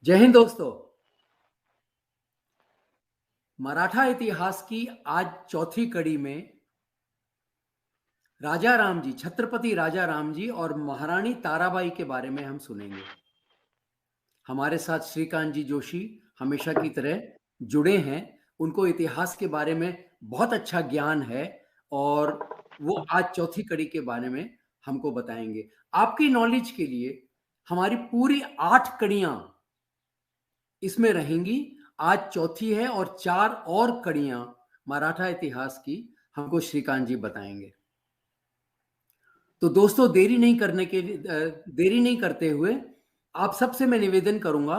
जय हिंद दोस्तों। मराठा इतिहास की आज चौथी कड़ी में राजा राम जी, छत्रपति राजा राम जी और महारानी ताराबाई के बारे में हम सुनेंगे। हमारे साथ श्रीकांत जी जोशी हमेशा की तरह जुड़े हैं। उनको इतिहास के बारे में बहुत अच्छा ज्ञान है और वो आज चौथी कड़ी के बारे में हमको बताएंगे। आपकी नॉलेज के लिए हमारी पूरी 8 कड़ियां इसमें रहेंगी। आज चौथी है और 4 और कड़ियां मराठा इतिहास की हमको श्रीकांत जी बताएंगे। तो दोस्तों, देरी नहीं करते हुए आप सबसे मैं निवेदन करूंगा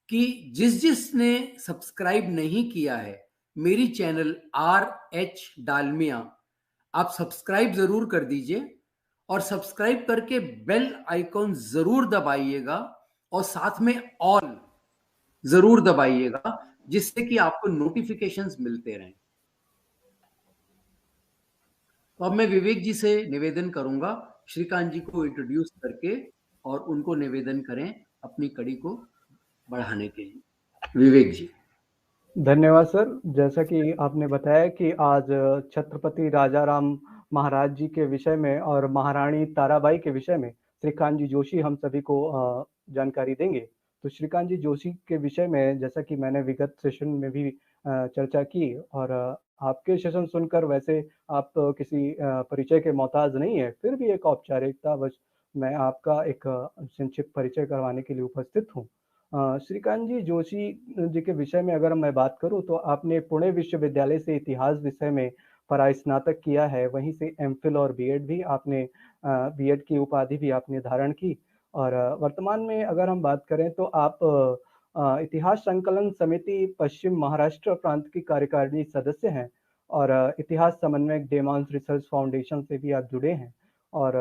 कि जिसने सब्सक्राइब नहीं किया है मेरी चैनल RH डालमिया, आप सब्सक्राइब जरूर कर दीजिए और सब्सक्राइब करके बेल आइकॉन जरूर दबाइएगा और साथ में ऑल जरूर दबाइएगा, जिससे कि आपको नोटिफिकेशंस मिलते रहें। तो अब मैं विवेक जी से निवेदन करूंगा, श्रीकांत जी को इंट्रोड्यूस करके और उनको निवेदन करें अपनी कड़ी को बढ़ाने के लिए। विवेक जी। धन्यवाद सर। जैसा कि आपने बताया कि आज छत्रपति राजा राम महाराज जी के विषय में और महारानी ताराबाई के विषय में श्रीकांत जी जोशी हम सभी को जानकारी देंगे। तो श्रीकांत जी जोशी के विषय में जैसा कि मैंने विगत सेशन में भी चर्चा की और आपके सेशन सुनकर वैसे आप किसी परिचय के मोहताज नहीं है, फिर भी एक औपचारिकतावश मैं आपका एक संक्षिप्त परिचय करवाने के लिए उपस्थित हूँ। श्रीकांत जी जोशी जी के विषय में अगर मैं बात करूं तो आपने पुणे विश्वविद्यालय से इतिहास विषय में पढ़ाई स्नातक किया है, वहीं से एमफिल और बीएड भी आपने बीएड की उपाधि भी आपने धारण की और वर्तमान में अगर हम बात करें तो आप इतिहास संकलन समिति पश्चिम महाराष्ट्र प्रांत की कार्यकारिणी सदस्य हैं और इतिहास समन्वयक डेमांस रिसर्च फाउंडेशन से भी आप जुड़े हैं और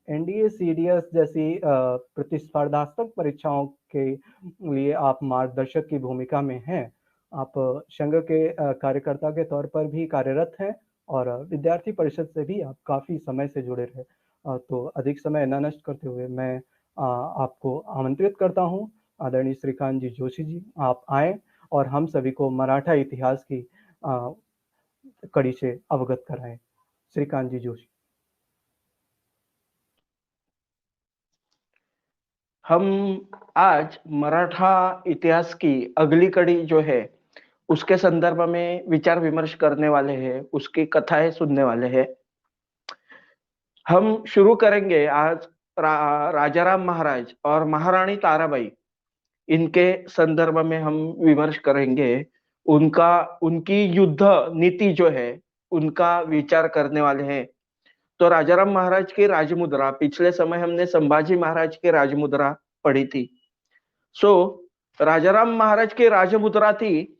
एनडीए सीडीएस जैसी प्रतिस्पर्धात्मक परीक्षाओं के लिए आप मार्गदर्शक की भूमिका में हैं। आप संघ के कार्यकर्ता के तौर पर भी कार्यरत हैं और विद्यार्थी परिषद से भी आप काफी समय से जुड़े रहे। तो अधिक समय न नष्ट करते हुए मैं आपको आमंत्रित करता हूं, आदरणीय श्रीकांत जी जोशी जी, आप आए और हम सभी को मराठा इतिहास की कड़ी से अवगत कराएं। श्रीकांत जी जोशी। हम आज मराठा इतिहास की अगली कड़ी जो है उसके संदर्भ में विचार विमर्श करने वाले हैं, उसकी कथाएं सुनने वाले हैं। हम शुरू करेंगे आज राजाराम महाराज और महारानी ताराबाई, इनके संदर्भ में हम विमर्श करेंगे। उनकी युद्ध नीति जो है उनका विचार करने वाले हैं। तो राजाराम महाराज की राजमुद्रा, पिछले समय हमने संभाजी महाराज की राजमुद्रा पढ़ी थी। राजाराम महाराज की राजमुद्रा थी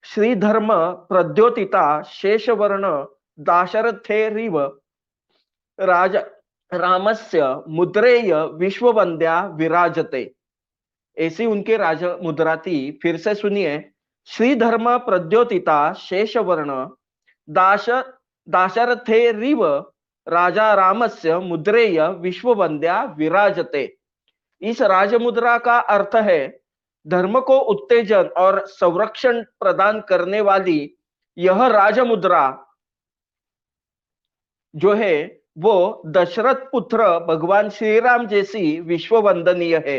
श्रीधर्म प्रद्योतिता शेषवर्ण दाशरथेरिव राज रामस्य मुद्रेय विश्ववंद्या विराजते। ऐसी उनकी राजमुद्रा थी। फिर से सुनिए, श्रीधर्म प्रद्योतिता शेषवर्ण दाश दाशरथेरिव राजा रामस्य मुद्रेय विश्ववंद्या विराजते। इस राजमुद्रा का अर्थ है धर्म को उत्तेजन और संरक्षण प्रदान करने वाली यह राजमुद्रा जो है वो दशरथ पुत्र भगवान श्री राम जैसी विश्ववंदनीय है।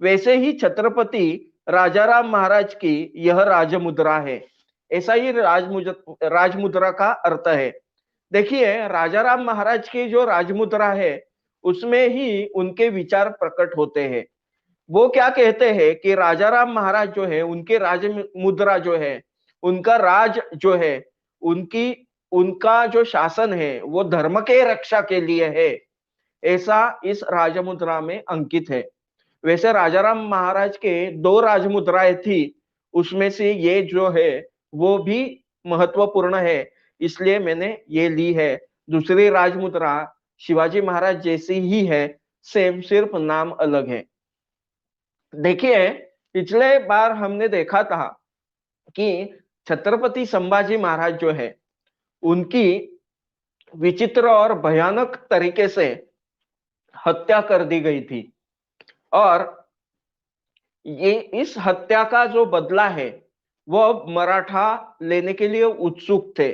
वैसे ही छत्रपति राजाराम महाराज की यह राजमुद्रा है। ऐसा ही राजमुद्रा का अर्थ है। देखिए, राजाराम महाराज की जो राजमुद्रा है उसमें ही उनके विचार प्रकट होते हैं। वो क्या कहते हैं कि राजाराम महाराज जो है, उनके राजमुद्रा जो है, उनका राज जो है, उनका जो शासन है वो धर्म के रक्षा के लिए है, ऐसा इस राजमुद्रा में अंकित है। वैसे राजाराम महाराज के 2 राजमुद्राएं थी, उसमें से ये जो है वो भी महत्वपूर्ण है, इसलिए मैंने ये ली है। दूसरी राजमुद्रा शिवाजी महाराज जैसी ही है, सेम, सिर्फ नाम अलग है। देखिए, पिछले बार हमने देखा था कि छत्रपति संभाजी महाराज जो है उनकी विचित्र और भयानक तरीके से हत्या कर दी गई थी और ये इस हत्या का जो बदला है वह मराठा लेने के लिए उत्सुक थे।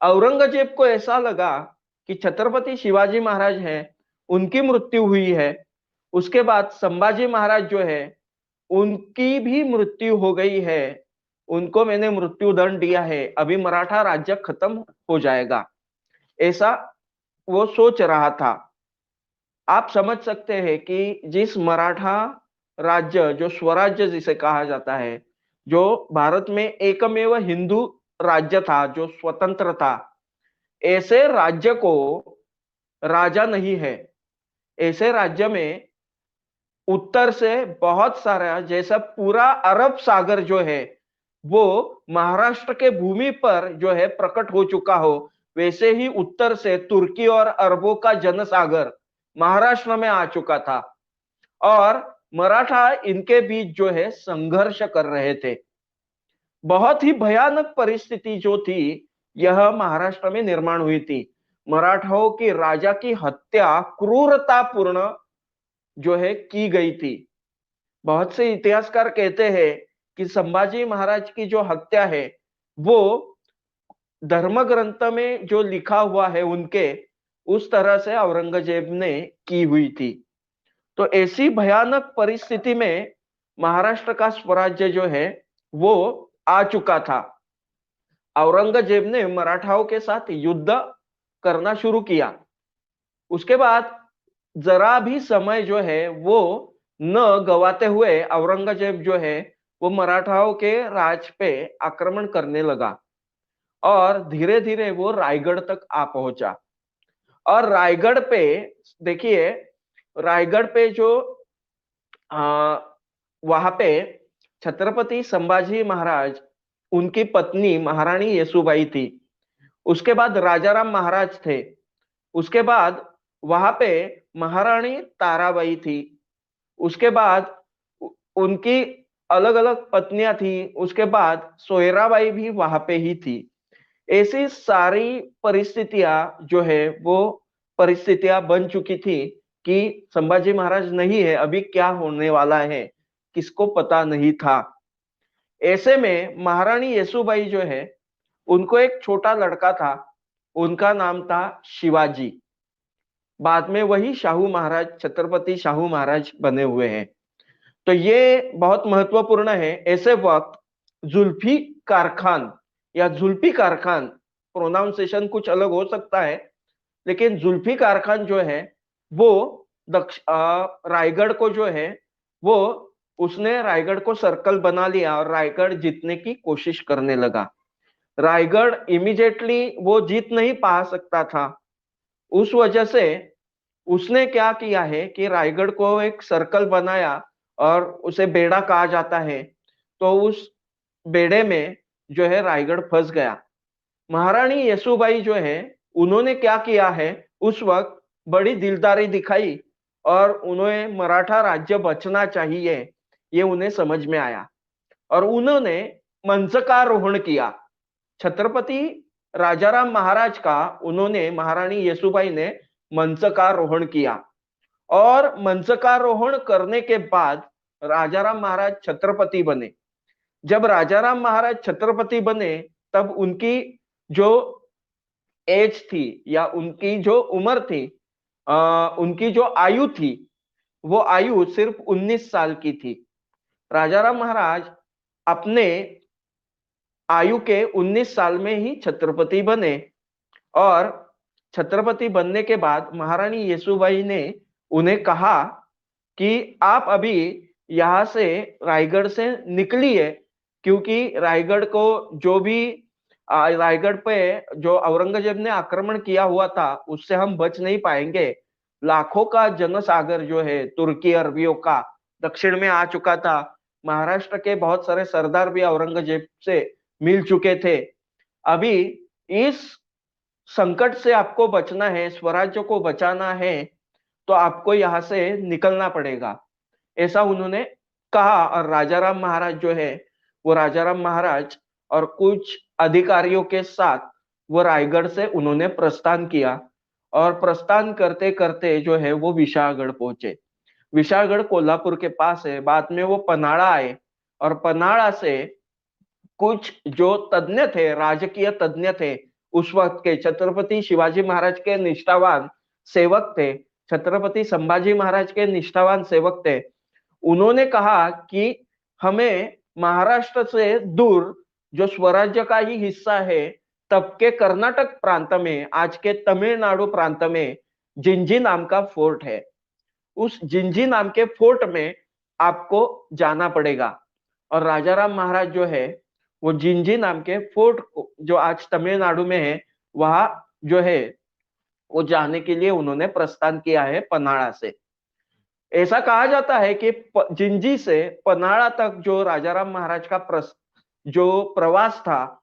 औरंगजेब को ऐसा लगा कि छत्रपति शिवाजी महाराज हैं, उनकी मृत्यु हुई है, उसके बाद संभाजी महाराज जो है उनकी भी मृत्यु हो गई है, उनको मैंने मृत्यु दंड दिया है, अभी मराठा राज्य खत्म हो जाएगा, ऐसा वो सोच रहा था। आप समझ सकते हैं कि जिस मराठा राज्य, जो स्वराज्य जिसे कहा जाता है, जो भारत में एकमेव हिंदू राज्य था, जो स्वतंत्र था, ऐसे राज्य को राजा नहीं है। ऐसे राज्य में उत्तर से बहुत सारा, जैसा पूरा अरब सागर जो है वो महाराष्ट्र के भूमि पर जो है प्रकट हो चुका हो, वैसे ही उत्तर से तुर्की और अरबों का जनसागर महाराष्ट्र में आ चुका था और मराठा इनके बीच जो है संघर्ष कर रहे थे। बहुत ही भयानक परिस्थिति जो थी यह महाराष्ट्र में निर्माण हुई थी। मराठाओं की राजा की हत्या क्रूरतापूर्ण जो है की गई थी। बहुत से इतिहासकार कहते हैं कि संभाजी महाराज की जो हत्या है वो धर्म ग्रंथ में जो लिखा हुआ है उनके, उस तरह से औरंगजेब ने की हुई थी। तो ऐसी भयानक परिस्थिति में महाराष्ट्र का स्वराज्य जो है वो आ चुका था। औरंगजेब ने मराठाओं के साथ युद्ध करना शुरू किया। उसके बाद जरा भी समय जो है वो न गवाते हुए औरंगजेब जो है वो मराठाओं के राज पे आक्रमण करने लगा और धीरे धीरे वो रायगढ़ तक आ पहुंचा। और रायगढ़ पे देखिए, रायगढ़ पे जो वहां पे छत्रपति संभाजी महाराज, उनकी पत्नी महारानी येसुबाई थी, उसके बाद राजाराम महाराज थे, उसके बाद वहां पे महारानी ताराबाई थी, उसके बाद उनकी अलग अलग पत्नियां थी, उसके बाद सोयराबाई भी वहां पे ही थी। ऐसी सारी परिस्थितियां जो है वो परिस्थितियां बन चुकी थी कि संभाजी महाराज नहीं है, अभी क्या होने वाला है किसको पता नहीं था। ऐसे में महारानी येसुबाई जो है उनको एक छोटा लड़का था, उनका नाम था शिवाजी। बाद में वही शाहू महाराज, छत्रपति शाहू महाराज बने हुए हैं। तो ये बहुत महत्वपूर्ण है। ऐसे वक्त जुल्फिकार खान या जुल्फिकार खान, प्रोनाउंसिएशन कुछ अलग हो सकता है, लेकिन जुल्फिकार खान जो है वो रायगढ़ को जो है वो उसने रायगढ़ को सर्कल बना लिया और रायगढ़ जीतने की कोशिश करने लगा। रायगढ़ इमीडिएटली वो जीत नहीं पा सकता था, उस वजह से उसने क्या किया है कि रायगढ़ को एक सर्कल बनाया और उसे बेड़ा कहा जाता है। तो उस बेड़े में जो है रायगढ़ फंस गया। महारानी येसुबाई जो है उन्होंने क्या किया है, उस वक्त बड़ी दिलदारी दिखाई और उन्हें मराठा राज्य बचना चाहिए ये उन्हें समझ में आया और उन्होंने मंचकारोहण किया। छत्रपति राजाराम महाराज का उन्होंने, महारानी येसुबाई ने मंचकारोहण किया और मंचकारोहण करने के बाद राजाराम महाराज छत्रपति बने। जब राजाराम महाराज छत्रपति बने तब उनकी जो एज थी या उनकी जो उम्र थी, उनकी जो आयु थी वो आयु सिर्फ 19 साल की थी। राजाराम महाराज अपने आयु के 19 साल में ही छत्रपति बने और छत्रपति बनने के बाद महारानी येसुबाई ने उन्हें कहा कि आप अभी यहां से रायगढ़ से निकलिए, क्योंकि रायगढ़ को जो भी रायगढ़ पे जो औरंगजेब ने आक्रमण किया हुआ था उससे हम बच नहीं पाएंगे। लाखों का जनसागर जो है तुर्की अरबियों का दक्षिण में आ चुका था। महाराष्ट्र के बहुत सारे सरदार भी औरंगजेब से मिल चुके थे। अभी इस संकट से आपको बचना है, स्वराज्य को बचाना है, तो आपको यहां से निकलना पड़ेगा, ऐसा उन्होंने कहा। और राजाराम महाराज जो है वो राजाराम महाराज और कुछ अधिकारियों के साथ वो रायगढ़ से उन्होंने प्रस्थान किया और प्रस्थान करते करते जो है वो विशालगढ़ पहुंचे। विशाळगढ़ कोल्हापुर के पास है। बाद में वो पन्हाड़ा आए और पन्हाड़ा से कुछ जो तज्ञ थे, राजकीय तज्ञ थे, उस वक्त के छत्रपति शिवाजी महाराज के निष्ठावान सेवक थे, छत्रपति संभाजी महाराज के निष्ठावान सेवक थे। उन्होंने कहा कि हमें महाराष्ट्र से दूर जो स्वराज्य का ही हिस्सा है, तब के कर्नाटक प्रांत में, आज के तमिलनाडु प्रांत में जिंजी नाम का फोर्ट है। उस जिंजी नाम के फोर्ट में आपको जाना पड़ेगा। और राजाराम महाराज जो है वो जिंजी नाम के फोर्ट जो आज तमिलनाडु में है, वहां जो है वो जाने के लिए उन्होंने प्रस्थान किया है पन्हाड़ा से। ऐसा कहा जाता है कि जिंजी से पन्हाड़ा तक जो राजाराम महाराज का जो प्रवास था,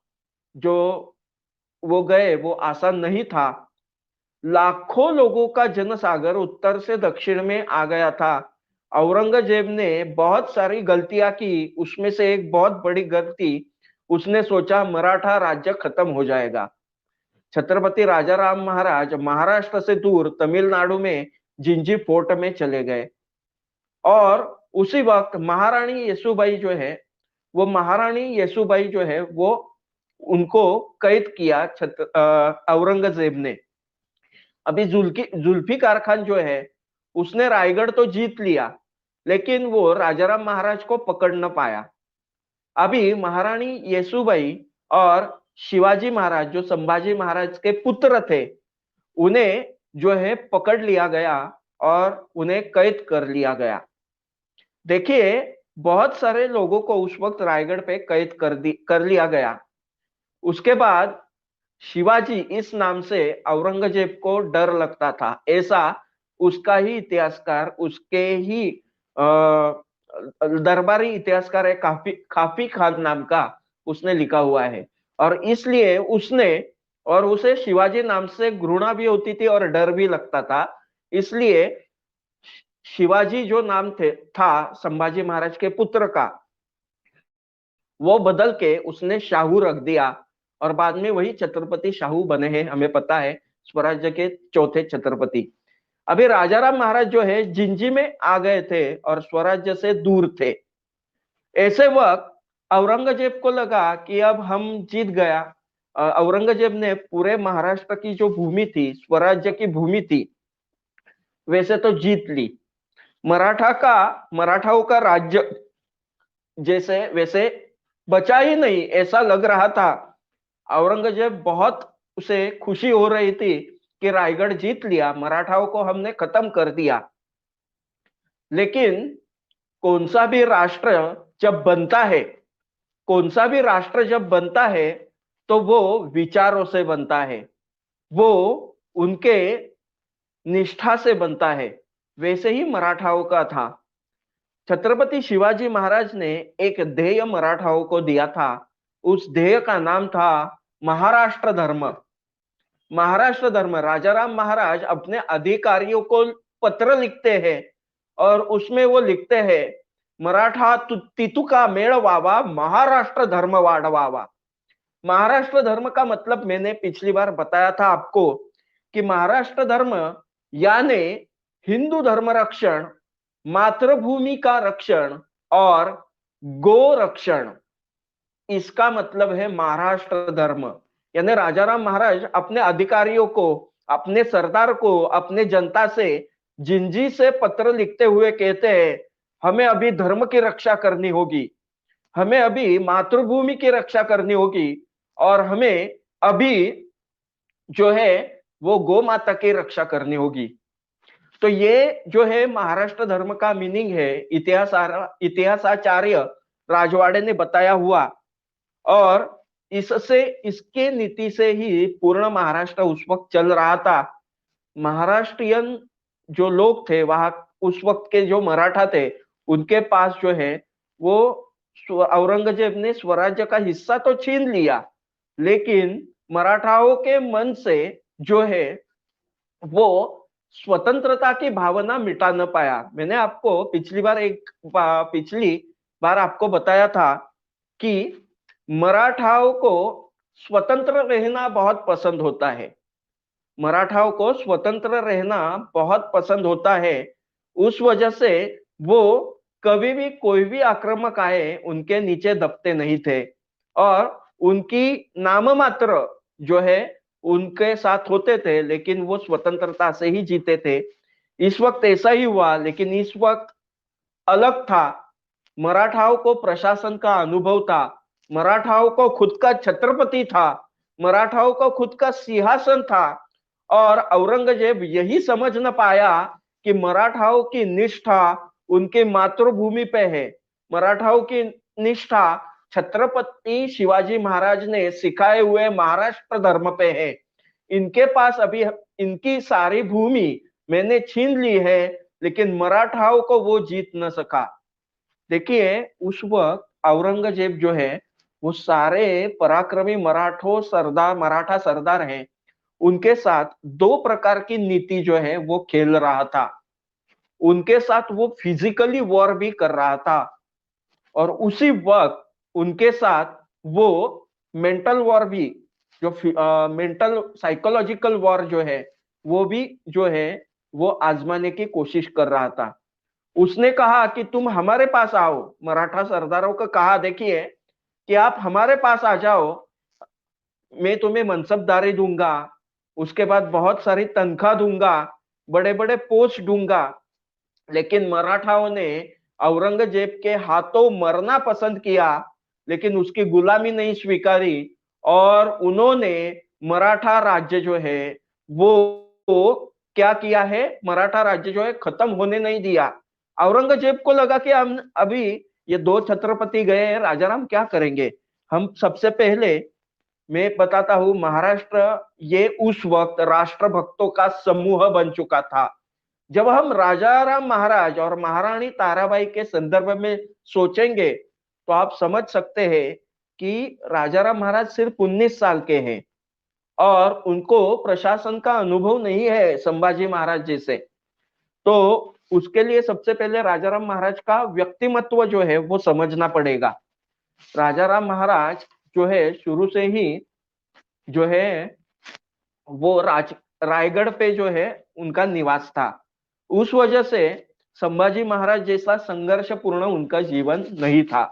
जो वो गए, वो आसान नहीं था। लाखों लोगों का जनसागर उत्तर से दक्षिण में आ गया था। औरंगजेब ने बहुत सारी गलतियां की, उसमें से एक बहुत बड़ी गलती, उसने सोचा मराठा राज्य खत्म हो जाएगा। छत्रपति राजाराम महाराज महाराष्ट्र से दूर तमिलनाडु में जिंजी फोर्ट में चले गए और उसी वक्त महारानी येसुबाई जो है, वो महारानी येसुबाई जो है वो उनको कैद किया औरंगजेब ने। अभी जुल्फिकार खान जो है उसने रायगढ़ तो जीत लिया, लेकिन वो राजाराम महाराज को पकड़ न पाया। अभी महारानी येसुबाई और शिवाजी महाराज जो संभाजी महाराज के पुत्र थे, उन्हें जो है पकड़ लिया गया और उन्हें कैद कर लिया गया। देखिए, बहुत सारे लोगों को उस वक्त रायगढ़ पे कैद कर लिया गया। उसके बाद शिवाजी इस नाम से औरंगजेब को डर लगता था, ऐसा उसका ही इतिहासकार, उसके ही दरबारी इतिहासकार है काफी खान नाम का, उसने लिखा हुआ है। और इसलिए उसे शिवाजी नाम से घृणा भी होती थी और डर भी लगता था। इसलिए शिवाजी जो नाम था संभाजी महाराज के पुत्र का, वो बदल के उसने शाहू रख दिया और बाद में वही छत्रपति शाहू बने हैं, हमें पता है, स्वराज्य के चौथे छत्रपति। अभी राजाराम महाराज जो है जिंजी में आ गए थे और स्वराज्य से दूर थे। ऐसे वक्त औरंगजेब को लगा कि अब हम जीत गया। औरंगजेब ने पूरे महाराष्ट्र की जो भूमि थी, स्वराज्य की भूमि थी, वैसे तो जीत ली। मराठाओं का राज्य जैसे वैसे बचा ही नहीं, ऐसा लग रहा था। औरंगजेब बहुत उसे खुशी हो रही थी कि रायगढ़ जीत लिया, मराठाओं को हमने खत्म कर दिया। लेकिन कौन सा भी राष्ट्र जब बनता है तो वो विचारों से बनता है, वो उनके निष्ठा से बनता है। वैसे ही मराठाओं का था। छत्रपति शिवाजी महाराज ने एक ध्येय मराठाओं को दिया था। उस ध्येय का नाम था महाराष्ट्र धर्म। महाराष्ट्र धर्म, राजाराम महाराज अपने अधिकारियों को पत्र लिखते हैं और उसमें वो लिखते हैं, मराठा तितुका मेळ व्हावा, महाराष्ट्र धर्म वाढवावा। महाराष्ट्र धर्म का मतलब मैंने पिछली बार बताया था आपको कि महाराष्ट्र धर्म यानी हिंदू धर्म रक्षण, मातृभूमि का रक्षण और गो रक्षण, इसका मतलब है महाराष्ट्र धर्म। यानी राजाराम महाराज अपने अधिकारियों को, अपने सरदार को, अपने जनता से जिंजी से पत्र लिखते हुए कहते हैं, हमें अभी धर्म की रक्षा करनी होगी, हमें अभी मातृभूमि की रक्षा करनी होगी और हमें अभी जो है वो गौ माता की रक्षा करनी होगी। तो ये जो है महाराष्ट्र धर्म का मीनिंग है, इतिहासाचार्य राजवाड़े ने बताया हुआ। और इसके नीति से ही पूर्ण महाराष्ट्र उस वक्त चल रहा था। महाराष्ट्रियन जो लोग थे वहां, उस वक्त के जो मराठा थे, उनके पास जो है वो औरंगजेब ने स्वराज्य का हिस्सा तो छीन लिया, लेकिन मराठाओं के मन से जो है वो स्वतंत्रता की भावना मिटा न पाया। मैंने आपको पिछली बार आपको बताया था कि मराठाओं को स्वतंत्र रहना बहुत पसंद होता है। मराठाओं को स्वतंत्र रहना बहुत पसंद होता है उस वजह से वो कभी भी कोई भी आक्रामक आए उनके नीचे दबते नहीं थे और उनकी नाम मात्र जो है उनके साथ होते थे, लेकिन वो स्वतंत्रता से ही जीते थे। इस वक्त ऐसा ही हुआ, लेकिन इस वक्त अलग था। मराठाओं को प्रशासन का अनुभव था, मराठाओं को खुद का छत्रपति था, मराठाओं को खुद का सिंहासन था और औरंगजेब यही समझ न पाया कि मराठाओं की निष्ठा उनके मातृभूमि पे है, मराठाओं की निष्ठा छत्रपति शिवाजी महाराज ने सिखाए हुए महाराष्ट्र धर्म पे है। इनके पास अभी इनकी सारी भूमि मैंने छीन ली है, लेकिन मराठाओं को वो जीत न सका। देखिए उस वक्त औरंगजेब जो है वो सारे पराक्रमी मराठा सरदार हैं, उनके साथ दो प्रकार की नीति जो है वो खेल रहा था। उनके साथ वो फिजिकली वॉर भी कर रहा था और उसी वक्त उनके साथ वो मेंटल वॉर भी, जो मेंटल साइकोलॉजिकल वॉर जो है वो भी जो है वो आजमाने की कोशिश कर रहा था। उसने कहा कि तुम हमारे पास आओ, मराठा सरदारों को कहा देखिए कि आप हमारे पास आ जाओ, मैं तुम्हें मनसबदारी दूंगा, उसके बाद बहुत सारी तनख्वाह दूंगा, बड़े बड़े पोस्ट दूंगा। लेकिन मराठाओं ने औरंगजेब के हाथों मरना पसंद किया, लेकिन उसकी गुलामी नहीं स्वीकारी और उन्होंने मराठा राज्य जो है वो क्या किया है, मराठा राज्य जो है खत्म होने नहीं दिया। औरंगजेब को लगा कि हम अभी ये दो छत्रपति गए हैं, राजाराम क्या करेंगे। हम सबसे पहले मैं बताता हूं, महाराष्ट्र ये उस वक्त राष्ट्रभक्तों का समूह बन चुका था। जब हम राजा राम महाराज और महारानी ताराबाई के संदर्भ में सोचेंगे तो आप समझ सकते हैं कि राजा राम महाराज सिर्फ 19 साल के हैं और उनको प्रशासन का अनुभव नहीं है संभाजी महाराज जैसे। तो उसके लिए सबसे पहले राजा राम महाराज का व्यक्तिमत्व जो है वो समझना पड़ेगा। राजा राम महाराज जो है शुरू से ही जो है वो रायगढ़ पे जो है उनका निवास था। उस वजह से संभाजी महाराज जैसा संघर्षपूर्ण उनका जीवन नहीं था।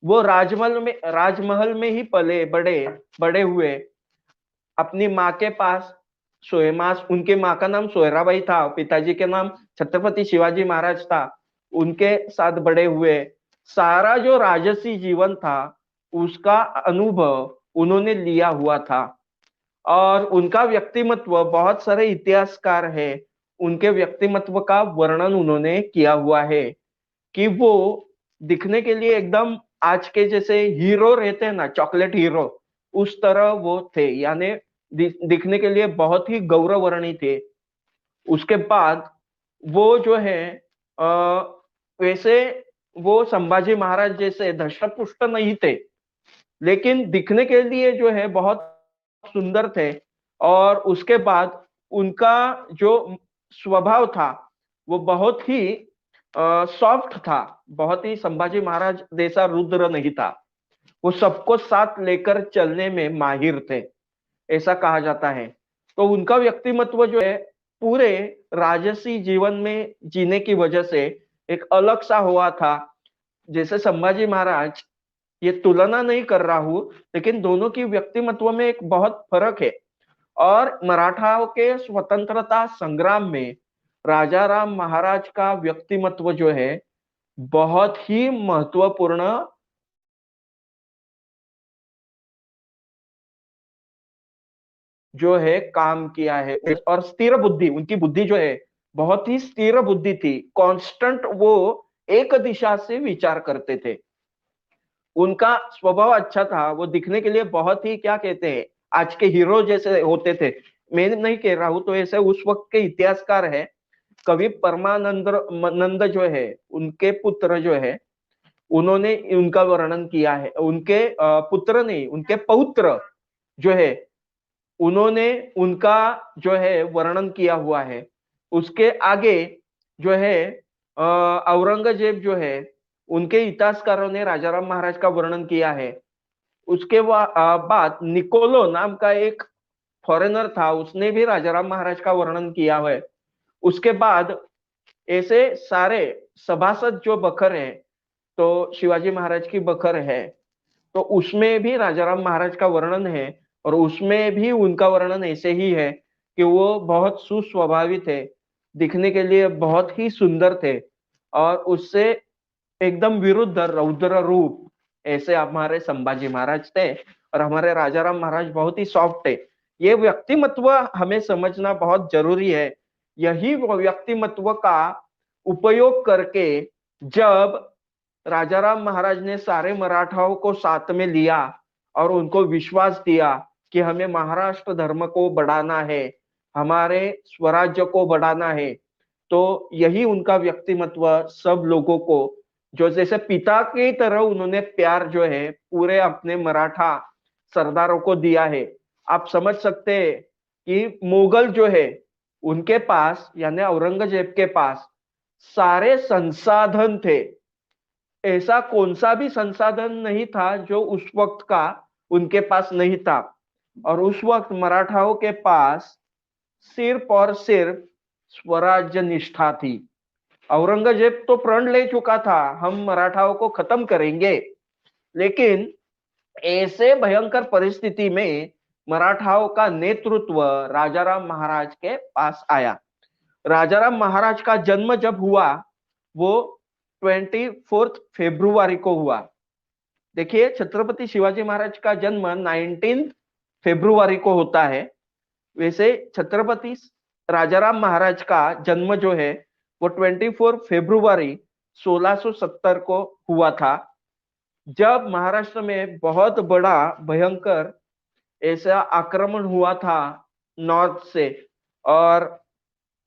वो राजमहल में ही पले बड़े बड़े हुए, अपनी माँ के पास सोएमास, उनके माँ का नाम सोयराबाई था, पिताजी के नाम छत्रपति शिवाजी महाराज था, उनके साथ बड़े हुए। सारा जो राजसी जीवन था उसका अनुभव उन्होंने लिया हुआ था और उनका व्यक्तिमत्व, बहुत सारे इतिहासकार है उनके व्यक्तिमत्व का वर्णन उन्होंने किया हुआ है कि वो दिखने के लिए एकदम आज के जैसे हीरो रहते हैं ना, चॉकलेट हीरो, उस तरह वो थे, यानी दिखने के लिए बहुत ही गौरवर्णी थे। उसके बाद वो जो है वैसे वो संभाजी महाराज जैसे धष्टपुष्ट नहीं थे, लेकिन दिखने के लिए जो है बहुत सुंदर थे। और उसके बाद उनका जो स्वभाव था वो बहुत ही सॉफ्ट था, बहुत ही संभाजी महाराज जैसा रुद्र नहीं था। वो सबको साथ लेकर चलने में माहिर थे, ऐसा कहा जाता है। तो उनका व्यक्तिमत्व जो है पूरे राजसी जीवन में जीने की वजह से एक अलग सा हुआ था। जैसे संभाजी महाराज, ये तुलना नहीं कर रहा हूं, लेकिन दोनों की व्यक्तिमत्व में एक बहुत फर्क है। और मराठाओं के स्वतंत्रता संग्राम में राजा राम महाराज का व्यक्तिमत्व जो है बहुत ही महत्वपूर्ण जो है काम किया है। और स्थिर बुद्धि, उनकी बुद्धि जो है बहुत ही स्थिर बुद्धि थी, कांस्टेंट, वो एक दिशा से विचार करते थे। उनका स्वभाव अच्छा था, वो दिखने के लिए बहुत ही क्या कहते हैं आज के हीरो जैसे होते थे। मैं नहीं कह रहा हूं, तो ऐसे उस वक्त के इतिहासकार है, कवि परमानंद नंद जो है उनके पुत्र जो है उन्होंने उनका वर्णन किया है। उनके पुत्र नहीं, उनके पौत्र जो है उन्होंने उनका जो है वर्णन किया हुआ है। उसके आगे जो है औरंगजेब जो है उनके इतिहासकारों ने राजाराम महाराज का वर्णन किया है। उसके बाद निकोलो नाम का एक फॉरेनर था, उसने भी राजाराम महाराज का वर्णन किया है। उसके बाद ऐसे सारे सभासद जो बखर है, तो शिवाजी महाराज की बखर है, तो उसमें भी राजाराम महाराज का वर्णन है, और उसमें भी उनका वर्णन ऐसे ही है कि वो बहुत सुस्वभावी थे, दिखने के लिए बहुत ही सुंदर थे, और उससे एकदम विरुद्ध रौद्र रूप ऐसे हमारे संभाजी महाराज थे, और हमारे राजाराम महाराज बहुत ही सॉफ्ट थे। ये व्यक्तिमत्व हमें समझना बहुत जरूरी है। यही वो व्यक्तिमत्व का उपयोग करके जब राजाराम महाराज ने सारे मराठाओं को साथ में लिया और उनको विश्वास दिया कि हमें महाराष्ट्र धर्म को बढ़ाना है, हमारे स्वराज्य को बढ़ाना है, तो यही उनका व्यक्तिमत्व सब लोगों को, जो जैसे पिता की तरह उन्होंने प्यार जो है पूरे अपने मराठा सरदारों को दिया है। आप समझ सकते हैं कि मुगल जो है उनके पास, यानी औरंगजेब के पास सारे संसाधन थे, ऐसा कौन सा भी संसाधन नहीं था जो उस वक्त का उनके पास नहीं था। और उस वक्त मराठाओं के पास सिर्फ और सिर्फ स्वराज्य निष्ठा थी। औरंगजेब तो प्रण ले चुका था, हम मराठाओं को खत्म करेंगे, लेकिन ऐसे भयंकर परिस्थिति में मराठाओं का नेतृत्व राजाराम महाराज के पास आया। राजाराम महाराज का जन्म जब हुआ वो 24 फरवरी को हुआ। देखिए, छत्रपति शिवाजी महाराज का जन्म 19 फरवरी को होता है। वैसे छत्रपति राजाराम महाराज का जन्म जो है वो 24 फरवरी 1670 को हुआ था, जब महाराष्ट्र में बहुत बड़ा भयंकर ऐसा आक्रमण हुआ था नॉर्थ से, और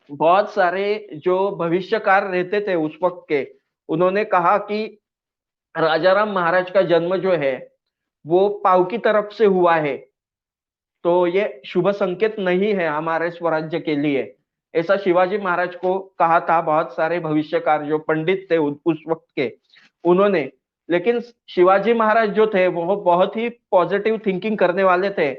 बहुत सारे जो भविष्यकार रहते थे उस वक्त के, उन्होंने कहा कि राजाराम महाराज का जन्म जो है वो पाव की तरफ से हुआ है, तो ये शुभ संकेत नहीं है हमारे स्वराज्य के लिए, ऐसा शिवाजी महाराज को कहा था बहुत सारे भविष्यकार जो पंडित थे उस वक्त के, उन्होंने। लेकिन शिवाजी महाराज जो थे वो बहुत ही पॉजिटिव थिंकिंग करने वाले थे।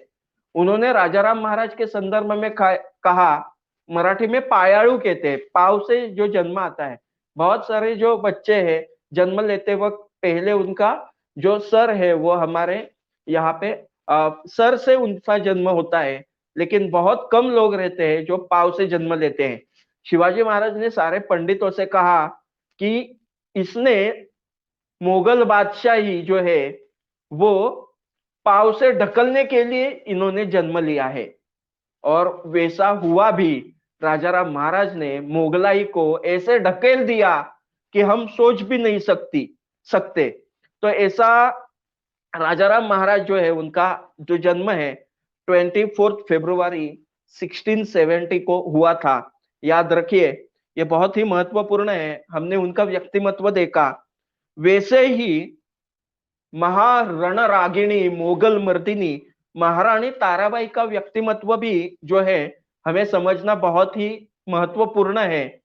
उन्होंने राजाराम महाराज के संदर्भ में कहा, मराठी में पायाळू कहते हैं, पाव से जो जन्म आता है। बहुत सारे जो बच्चे हैं जन्म लेते वक्त पहले उनका जो सर है वो हमारे यहाँ पे सर से उनका जन्म होता है, लेकिन बहुत कम लोग रहते हैं जो पाव से जन्म लेते हैं। शिवाजी महाराज ने सारे पंडितों से कहा कि इसने मुगल बादशाही जो है वो पाव से ढकलने के लिए इन्होंने जन्म लिया है, और वैसा हुआ भी। राजाराम महाराज ने मुगलाई को ऐसे ढकेल दिया कि हम सोच भी नहीं सकते। तो ऐसा राजाराम महाराज जो है उनका जो जन्म है 24 फरवरी 1670 को हुआ था। याद रखिए, ये बहुत ही महत्वपूर्ण है। हमने उनका व्यक्तिमत्व देखा, वैसे ही महारणरागिणी मुगल मर्दिनी महारानी ताराबाई का व्यक्तिमत्व भी जो है हमें समझना बहुत ही महत्वपूर्ण है,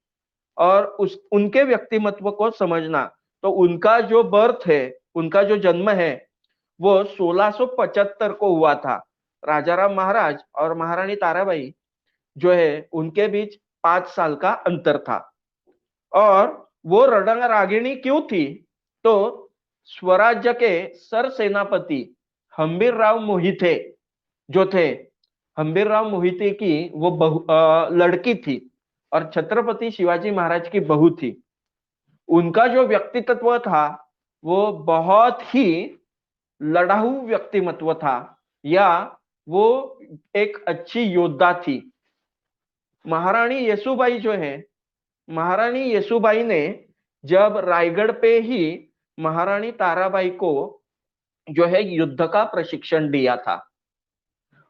और उनके व्यक्तिमत्व को समझना। तो उनका जो बर्थ है, उनका जो जन्म है वो 1675 को हुआ था। राजाराम महाराज और महारानी ताराबाई जो है उनके बीच 5 साल का अंतर था। और वो रणरागिणी क्यों थी? तो स्वराज्य के सर सेनापति हंबीरराव मोहिते जो थे, हंबीरराव मोहिते की वो लड़की थी और छत्रपति शिवाजी महाराज की बहू थी। उनका जो व्यक्तित्व था वो बहुत ही लड़ाऊ व्यक्तिमत्व था, या वो एक अच्छी योद्धा थी। महारानी येसुबाई जो है, महारानी येसुबाई ने जब रायगढ़ पे ही महारानी ताराबाई को जो है युद्ध का प्रशिक्षण दिया था,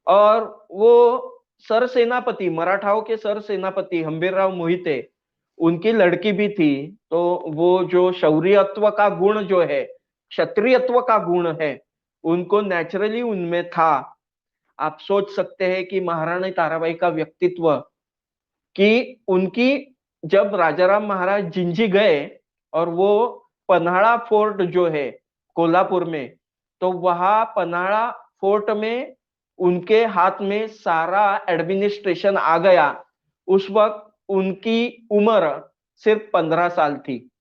और वो सर सेनापति, मराठाओं के सर सेनापति हंबीरराव मोहिते उनकी लड़की भी थी। तो वो जो शौर्यत्व का गुण जो है, क्षत्रियत्व का गुण है, उनको नेचुरली उनमें था। आप सोच सकते हैं कि महारानी ताराबाई का व्यक्तित्व, कि उनकी जब राजाराम महाराज जिंजी गए और वो पन्हाड़ा फोर्ट जो है कोल्हापुर में, तो वहां पन्हाड़ा फोर्ट में उनके हाथ में सारा एडमिनिस्ट्रेशन आ गया। उस वक्त उनकी उम्र सिर्फ 15 साल थी।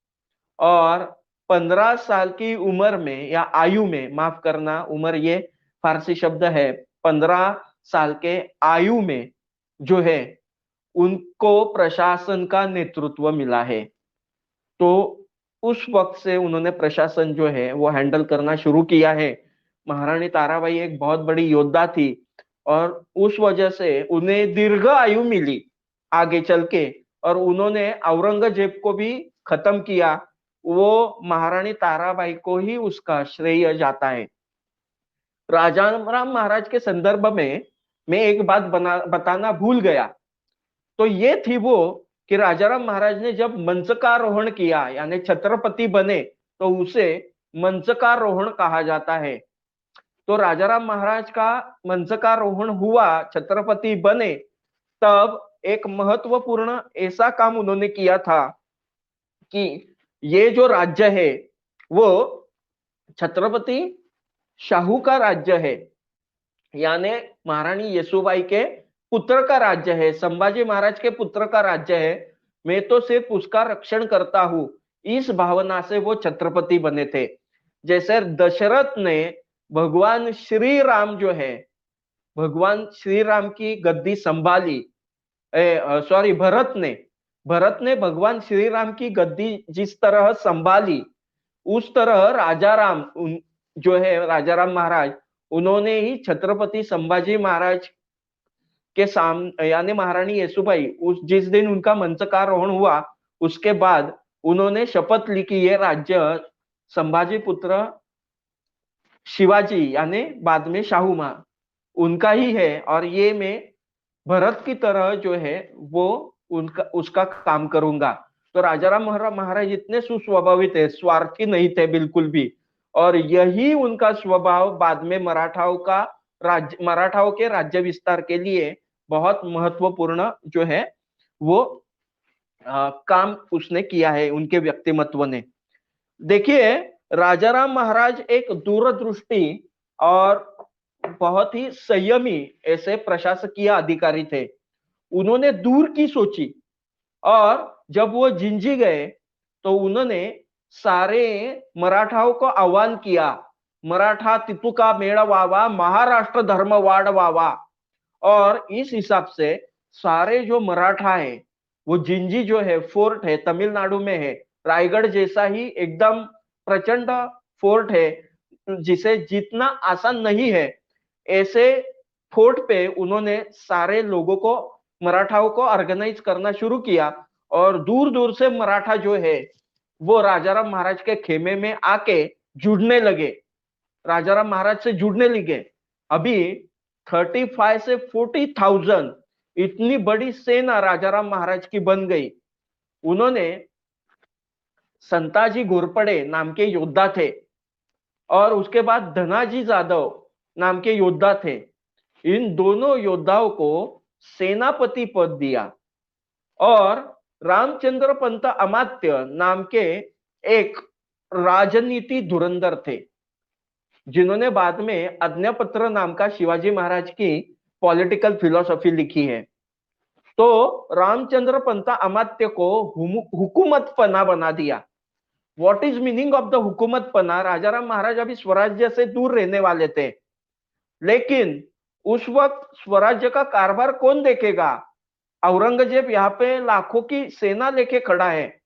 और 15 साल की उम्र में या आयु में, माफ करना, उम्र ये फारसी शब्द है, 15 साल के आयु में जो है उनको प्रशासन का नेतृत्व मिला है। तो उस वक्त से उन्होंने प्रशासन जो है वो हैंडल करना शुरू किया है। महारानी ताराबाई एक बहुत बड़ी योद्धा थी और उस वजह से उन्हें दीर्घ आयु मिली आगे चल के, और उन्होंने औरंगजेब को भी खत्म किया। वो महारानी ताराबाई को ही उसका श्रेय जाता है। राजाराम महाराज के संदर्भ में मैं एक बात बताना भूल गया, तो ये थी वो कि राजाराम महाराज ने जब मंचकारोहण किया यानी छत्रपति बने तो उसे मंचकारोहण कहा जाता है। तो राजाराम महाराज का मंचकारोहण हुआ, छत्रपति बने, तब एक महत्वपूर्ण ऐसा काम उन्होंने किया था कि ये जो राज्य है वो छत्रपति शाहू का राज्य है, यानी महारानी येसुबाई के पुत्र का राज्य है, संभाजी महाराज के पुत्र का राज्य है, मैं तो सिर्फ उसका रक्षण करता हूं, इस भावना से वो छत्रपति बने थे। जैसे दशरथ ने भगवान श्री राम जो है, भगवान श्री राम की गद्दी संभाली, भरत ने भगवान श्री राम की गद्दी जिस तरह संभाली, उस तरह राजाराम जो है, राजाराम महाराज, उन्होंने ही छत्रपति संभाजी महाराज के सामने यानी महारानी येसुबाई, उस जिस दिन उनका मंचकारोहण हुआ उसके बाद उन्होंने शपथ ली कि ये राज्य संभाजी पुत्र शिवाजी यानी बाद में शाहू मां उनका ही है, और ये मैं भरत की तरह जो है वो उसका काम करूंगा। तो राजाराम महाराज इतने सुस्वभावित है, स्वार्थी नहीं थे बिल्कुल भी, और यही उनका स्वभाव बाद में मराठाओं के राज्य विस्तार के लिए बहुत महत्वपूर्ण जो है वो काम उसने किया है, उनके व्यक्तिमत्व ने। देखिए, राजाराम महाराज एक दूरदृष्टि और बहुत ही संयमी ऐसे प्रशासकीय अधिकारी थे। उन्होंने दूर की सोची, और जब वो जिंजी गए तो उन्होंने सारे मराठाओं को आह्वान किया, मराठा तितुका मेळवावा, महाराष्ट्र धर्म वाढवावा। और इस हिसाब से सारे जो मराठा है, वो जिंजी जो है फोर्ट है, तमिलनाडु में है, रायगढ़ जैसा ही एकदम प्रचंड फोर्ट है जिसे जीतना आसान नहीं है, ऐसे फोर्ट पे उन्होंने सारे लोगों को, मराठाओं को ऑर्गेनाइज करना शुरू किया, और दूर दूर से मराठा जो है वो राजाराम महाराज के खेमे में आके जुड़ने लगे, राजाराम महाराज से जुड़ने लगे। अभी 35 से 40,000 इतनी बड़ी सेना राजाराम महाराज की बन गई। उन्होंने संताजी घोरपड़े नाम के योद्धा थे, और उसके बाद धनाजी जाधव नाम के योद्धा थे। इन दोनों योद्धाओं को सेनापति पद दिया, और रामचंद्र पंत अमात्य नाम के एक राजनीति धुरंधर थे, जिन्होंने बाद में आज्ञापत्र नाम का शिवाजी महाराज की पॉलिटिकल फिलॉसफी लिखी है। तो रामचंद्र पंत अमात्य को हुकूमत पना बना दिया। What is meaning of the हुकूमत पना? राजाराम महाराज अभी स्वराज्य से दूर रहने वाले थे, लेकिन उस वक्त स्वराज्य का कारभार कौन देखेगा? औरंगजेब यहाँ पे लाखों की सेना लेके खड़ा है।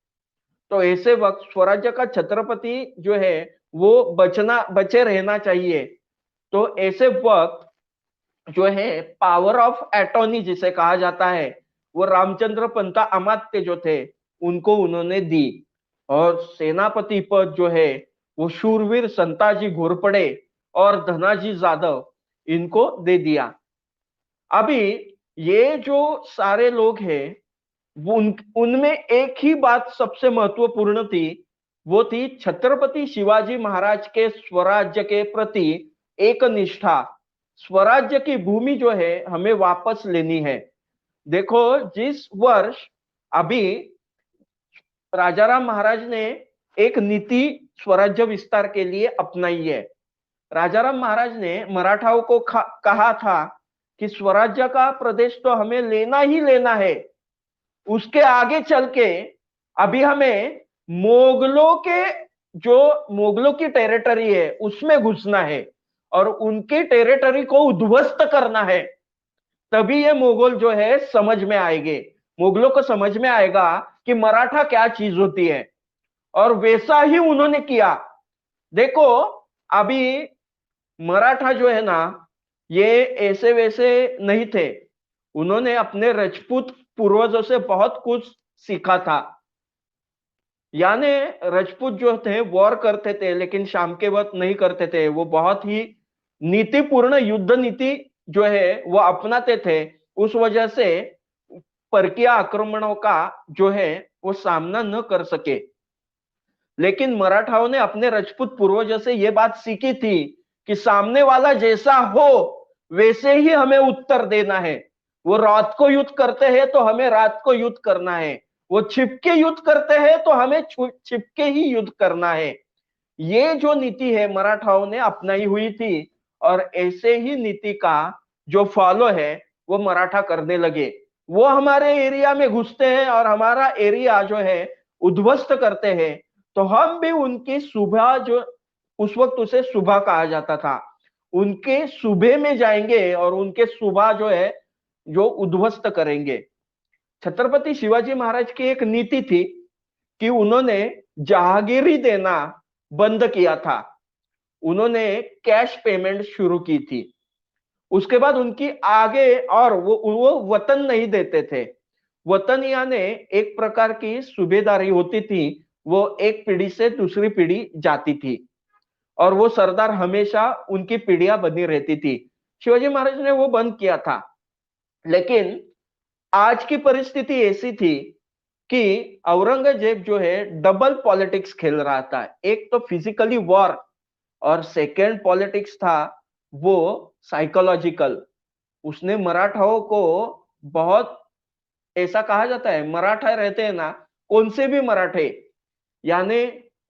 तो ऐसे वक्त स्वराज्य का छत्रपति जो है वो बचे रहना चाहिए। तो ऐसे वक्त जो है पावर ऑफ एटॉर्नी जिसे कहा जाता है, वो रामचंद्र पंत अमात्य जो थे उनको उन्होंने दी, और सेनापति पद जो है वो शूरवीर संताजी घोरपड़े और धनाजी जाधव इनको दे दिया। अभी ये जो सारे लोग हैं उनमें एक ही बात सबसे महत्वपूर्ण थी, वो थी छत्रपति शिवाजी महाराज के स्वराज्य के प्रति एक निष्ठा। स्वराज्य की भूमि जो है हमें वापस लेनी है। देखो, जिस वर्ष अभी राजाराम महाराज ने एक नीति स्वराज्य विस्तार के लिए अपनाई है। राजाराम महाराज ने मराठाओं को कहा था कि स्वराज्य का प्रदेश तो हमें लेना ही लेना है, उसके आगे चल के अभी हमें मोगलों की टेरिटरी है उसमें घुसना है और उनकी टेरिटरी को उद्ध्वस्त करना है, तभी ये मुगल जो है समझ में आएंगे। मुगलों को समझ में आएगा कि मराठा क्या चीज होती है, और वैसा ही उन्होंने किया। देखो, अभी मराठा जो है ना, ये ऐसे वैसे नहीं थे। उन्होंने अपने राजपूत पूर्वजों से बहुत कुछ सीखा था। यानी राजपूत जो थे वॉर करते थे, लेकिन शाम के वक्त नहीं करते थे। वो बहुत ही नीतिपूर्ण युद्ध नीति जो है वो अपनाते थे। उस वजह से परकीय आक्रमणों का जो है वो सामना न कर सके। लेकिन मराठाओं ने अपने राजपूत पूर्वजों से ये बात सीखी थी कि सामने वाला जैसा हो वैसे ही हमें उत्तर देना है। वो रात को युद्ध करते हैं तो हमें रात को युद्ध करना है, वो छिपके युद्ध करते हैं तो हमें छिपके ही युद्ध करना है। ये जो नीति है मराठाओं ने अपनाई हुई थी, और ऐसे ही नीति का जो फॉलो है वो मराठा करने लगे। वो हमारे एरिया में घुसते हैं और हमारा एरिया जो है उद्ध्वस्त करते हैं, तो हम भी उनकी सुबह, जो उस वक्त उसे सुबह कहा जाता था, उनके सुबह में जाएंगे और उनके सुबह जो है जो उद्ध्वस्त करेंगे। छत्रपति शिवाजी महाराज की एक नीति थी कि उन्होंने जहागीरी देना बंद किया था। उन्होंने कैश पेमेंट शुरू की थी। उसके बाद उनकी आगे, और वो वतन नहीं देते थे। वतन यानी एक प्रकार की सूबेदारी होती थी, वो एक पीढ़ी से दूसरी पीढ़ी जाती थी और वो सरदार हमेशा उनकी पीढ़ियां बनी रहती थी। शिवाजी महाराज ने वो बंद किया था। लेकिन आज की परिस्थिति ऐसी थी कि औरंगजेब जो है डबल पॉलिटिक्स खेल रहा था। एक तो फिजिकली वॉर, और सेकेंड पॉलिटिक्स था वो साइकोलॉजिकल। उसने मराठाओं को बहुत, ऐसा कहा जाता है मराठा रहते हैं ना, कौन से भी मराठे, यानी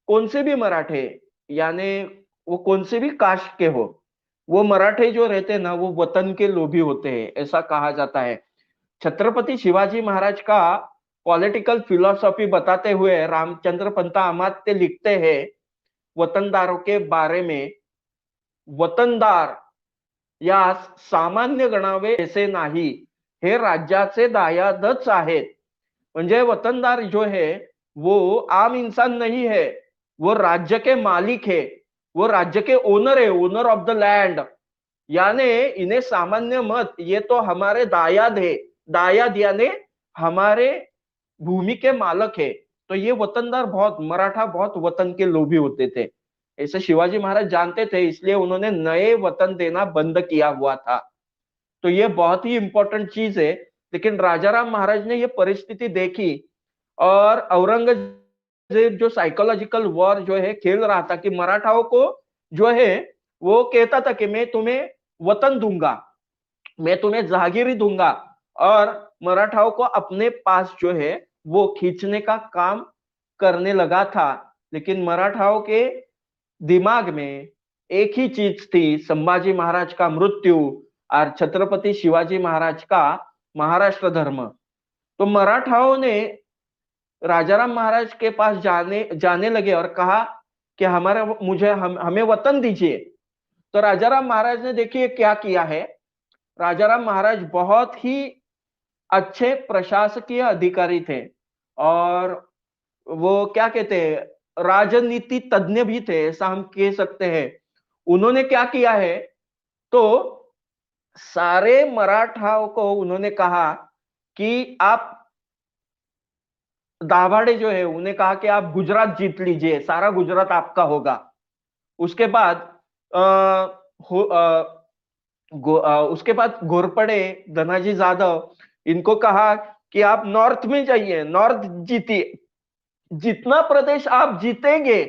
कौन से भी मराठे, यानी वो कौन से भी कास्ट के हो, वो मराठे जो रहते हैं ना वो वतन के लोभी होते हैं, ऐसा कहा जाता है। छत्रपति शिवाजी महाराज का पॉलिटिकल फिलॉसफी बताते हुए रामचंद्र पंत अमात्य लिखते हैं वतनदारों के बारे में, वतनदार या सामान्य गणावे असे नाही, हे राज्याचे दायादच आहेत। म्हणजे वतनदार जो है वो आम इंसान नहीं है, वो राज्य के मालिक है, वो राज्य के ओनर है, ओनर ऑफ द लैंड। यानी इन्हें सामान्य मत, ये तो हमारे दायाद है, दायाद यानी हमारे भूमि के मालक है। तो ये वतनदार बहुत, मराठा बहुत वतन के लोभी होते थे, ऐसे शिवाजी महाराज जानते थे, इसलिए उन्होंने नए वतन देना बंद किया हुआ था। तो ये बहुत ही इंपॉर्टेंट चीज है। लेकिन राजाराम महाराज ने ये परिस्थिति देखी और औरंगजेब जो साइकोलॉजिकल वॉर जो है खेल रहा था कि मराठाओं को जो है वो कहता था कि मैं तुम्हें वतन दूंगा, मैं तुम्हें जहागीरी दूंगा, और मराठाओं को अपने पास जो है वो खींचने का काम करने लगा था। लेकिन मराठाओं के दिमाग में एक ही चीज थी, संभाजी महाराज का मृत्यु और छत्रपति शिवाजी महाराज का महाराष्ट्र धर्म। तो मराठाओं ने राजाराम महाराज के पास जाने लगे और कहा कि हमें वतन दीजिए। तो राजाराम महाराज ने देखिए क्या किया है। राजाराम महाराज बहुत ही अच्छे प्रशासकीय अधिकारी थे और वो क्या कहते हैं, राजनीति तज्ञ भी थे, ऐसा हम कह सकते हैं। उन्होंने क्या किया है, तो सारे मराठाओं को उन्होंने कहा कि आप, दाभाडे जो है उन्हें कहा कि आप गुजरात जीत लीजिए, सारा गुजरात आपका होगा। उसके बाद उसके बाद घोरपड़े, धनाजी जाधव, इनको कहा कि आप नॉर्थ में जाइए, नॉर्थ जीतिए, जितना प्रदेश आप जीतेंगे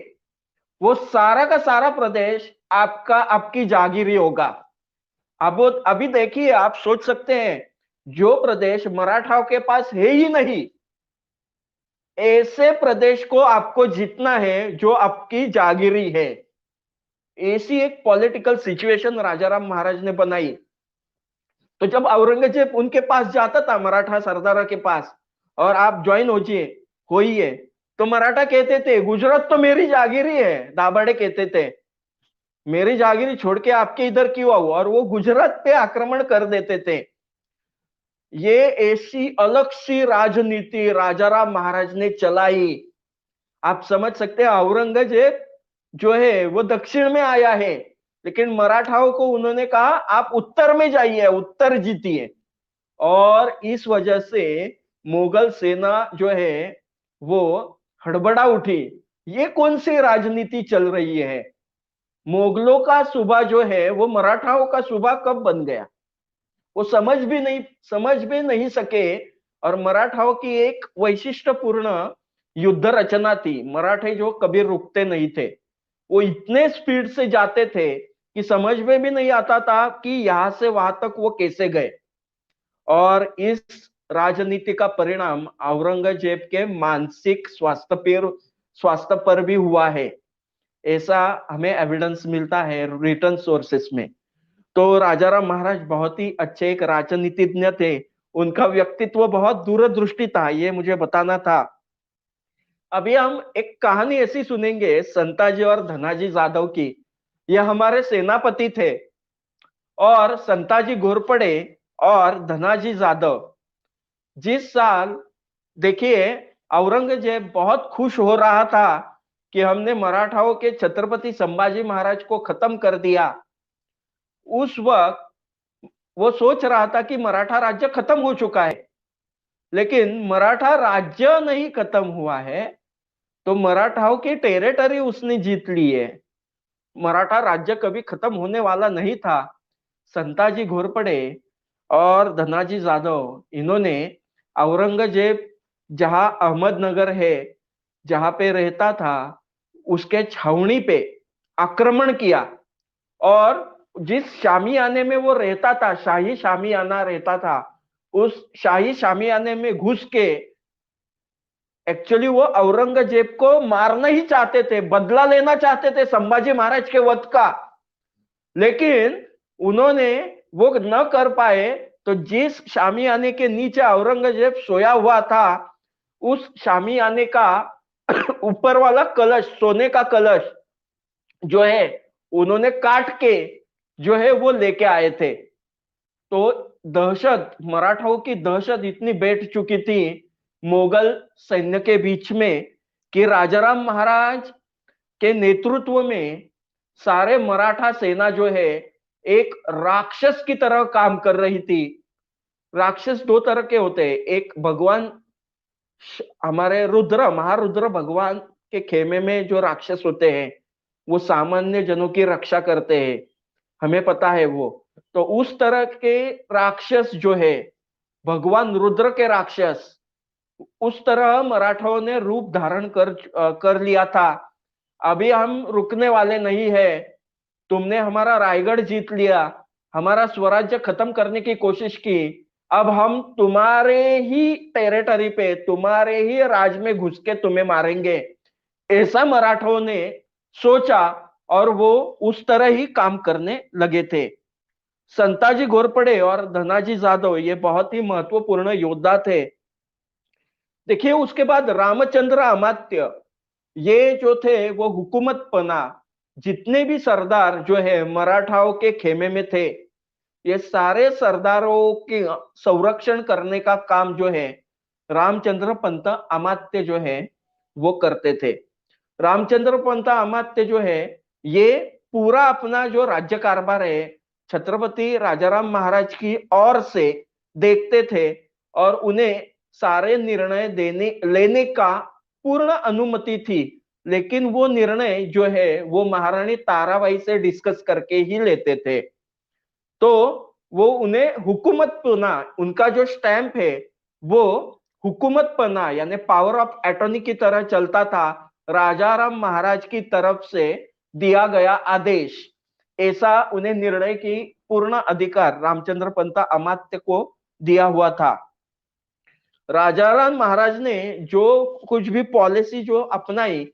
वो सारा का सारा प्रदेश आपकी जागीरी होगा। अब अभी देखिए, आप सोच सकते हैं, जो प्रदेश मराठाओं के पास है ही नहीं, ऐसे प्रदेश को आपको जीतना है जो आपकी जागीरी है। ऐसी एक पॉलिटिकल सिचुएशन राजाराम महाराज ने बनाई। तो जब औरंगजेब उनके पास जाता था, मराठा सरदारों के पास, और आप ज्वाइन होजिए, होइए। तो मराठा कहते थे गुजरात तो मेरी जागीरी है, दाभाडे कहते थे मेरी जागीरी छोड़ के आपके इधर क्यों आऊं, और वो गुजरात पे आक्रमण कर देते थे। ये ऐसी अलग सी राजनीति राजाराम महाराज ने चलाई। आप समझ सकते हैं औरंगजेब जो है वो दक्षिण में आया है, लेकिन मराठाओं को उन्होंने कहा आप उत्तर में जाइए, उत्तर जीतिए। और इस वजह से मुगल सेना जो है वो हड़बड़ा उठी। ये कौन सी राजनीति चल रही है? मुगलों का सूबा जो है वो मराठाओं का सूबा कब बन गया, वो समझ भी नहीं सके। और मराठाओं की एक वैशिष्ट्यपूर्ण युद्ध रचना थी। मराठे जो कभी रुकते नहीं थे, वो इतने स्पीड से जाते थे कि समझ में भी नहीं आता था कि यहां से वहां तक वो कैसे गए। और इस राजनीति का परिणाम औरंगजेब के मानसिक स्वास्थ्य पर भी हुआ है, ऐसा हमें एविडेंस मिलता है रिटर्न सोर्सेस में। तो राजाराम महाराज बहुत ही अच्छे एक राजनीतिज्ञ थे। उनका व्यक्तित्व बहुत दूरदृष्टि था, ये मुझे बताना था। अभी हम एक कहानी ऐसी सुनेंगे संताजी और धनाजी जाधव की। ये हमारे सेनापति थे, और संताजी घोरपड़े और धनाजी जाधव जिस साल, देखिए, औरंगजेब बहुत खुश हो रहा था कि हमने मराठाओं के छत्रपति संभाजी महाराज को खत्म कर दिया। उस वक्त वो सोच रहा था कि मराठा राज्य खत्म हो चुका है, लेकिन मराठा राज्य नहीं खत्म हुआ है, तो मराठाओं की टेरिटरी उसने जीत ली है। मराठा राज्य कभी खत्म होने वाला नहीं था। संताजी घोरपड़े और धनाजी जाधव इन्होंने औरंगजेब जहां अहमदनगर है, जहां पे रहता था, उसके छावनी पे आक्रमण किया। और जिस शामियाने में वो रहता था, शाही शामियाना रहता था, उस शाही शामियाने में घुस के एक्चुअली वो औरंगजेब को मारना ही चाहते थे, बदला लेना चाहते थे संभाजी महाराज के वध का। लेकिन उन्होंने वो न कर पाए। तो जिस शामियाने के नीचे औरंगजेब सोया हुआ था, उस शामियाने का ऊपर वाला कलश, सोने का कलश जो है, उन्होंने काट के जो है वो लेके आए थे। तो दहशत, मराठाओं की दहशत इतनी बैठ चुकी थी मुगल सैन्य के बीच में कि राजाराम महाराज के नेतृत्व में सारे मराठा सेना जो है एक राक्षस की तरह काम कर रही थी। राक्षस दो तरह के होते हैं, एक भगवान हमारे रुद्र, महारुद्र भगवान के खेमे में जो राक्षस होते हैं वो सामान्य जनों की रक्षा करते हैं, हमें पता है वो। तो उस तरह के राक्षस जो है, भगवान रुद्र के राक्षस, उस तरह मराठाओं ने रूप धारण कर लिया था। अभी हम रुकने वाले नहीं है। तुमने हमारा रायगढ़ जीत लिया, हमारा स्वराज्य खत्म करने की कोशिश की, अब हम तुम्हारे ही टेरिटरी पे, तुम्हारे ही राज में घुस के तुम्हें मारेंगे, ऐसा मराठों ने सोचा। और वो उस तरह ही काम करने लगे थे। संताजी घोरपड़े और धनाजी जाधव ये बहुत ही महत्वपूर्ण योद्धा थे। देखिए, उसके बाद रामचंद्र अमात्य, ये जो थे वो हुकूमत पना, जितने भी सरदार जो है मराठाओं के खेमे में थे, ये सारे सरदारों के संरक्षण करने का काम जो है रामचंद्र पंत अमात्य जो है वो करते थे। रामचंद्र पंत अमात्य जो है ये पूरा अपना जो राज्य कारभार है छत्रपति राजाराम महाराज की ओर से देखते थे, और उन्हें सारे निर्णय लेने का पूर्ण अनुमति थी। लेकिन वो निर्णय जो है वो महारानी ताराबाई से डिस्कस करके ही लेते थे। तो वो उन्हें हुकूमत पना, उनका जो स्टैंप है वो हुकूमत पना यानी पावर ऑफ अटॉर्नी की तरह चलता था। राजाराम महाराज की तरफ से दिया गया आदेश, ऐसा उन्हें निर्णय की पूर्ण अधिकार रामचंद्र पंत अमात्य को दिया हुआ था। राजाराम महाराज ने जो कुछ भी पॉलिसी जो अपनाई,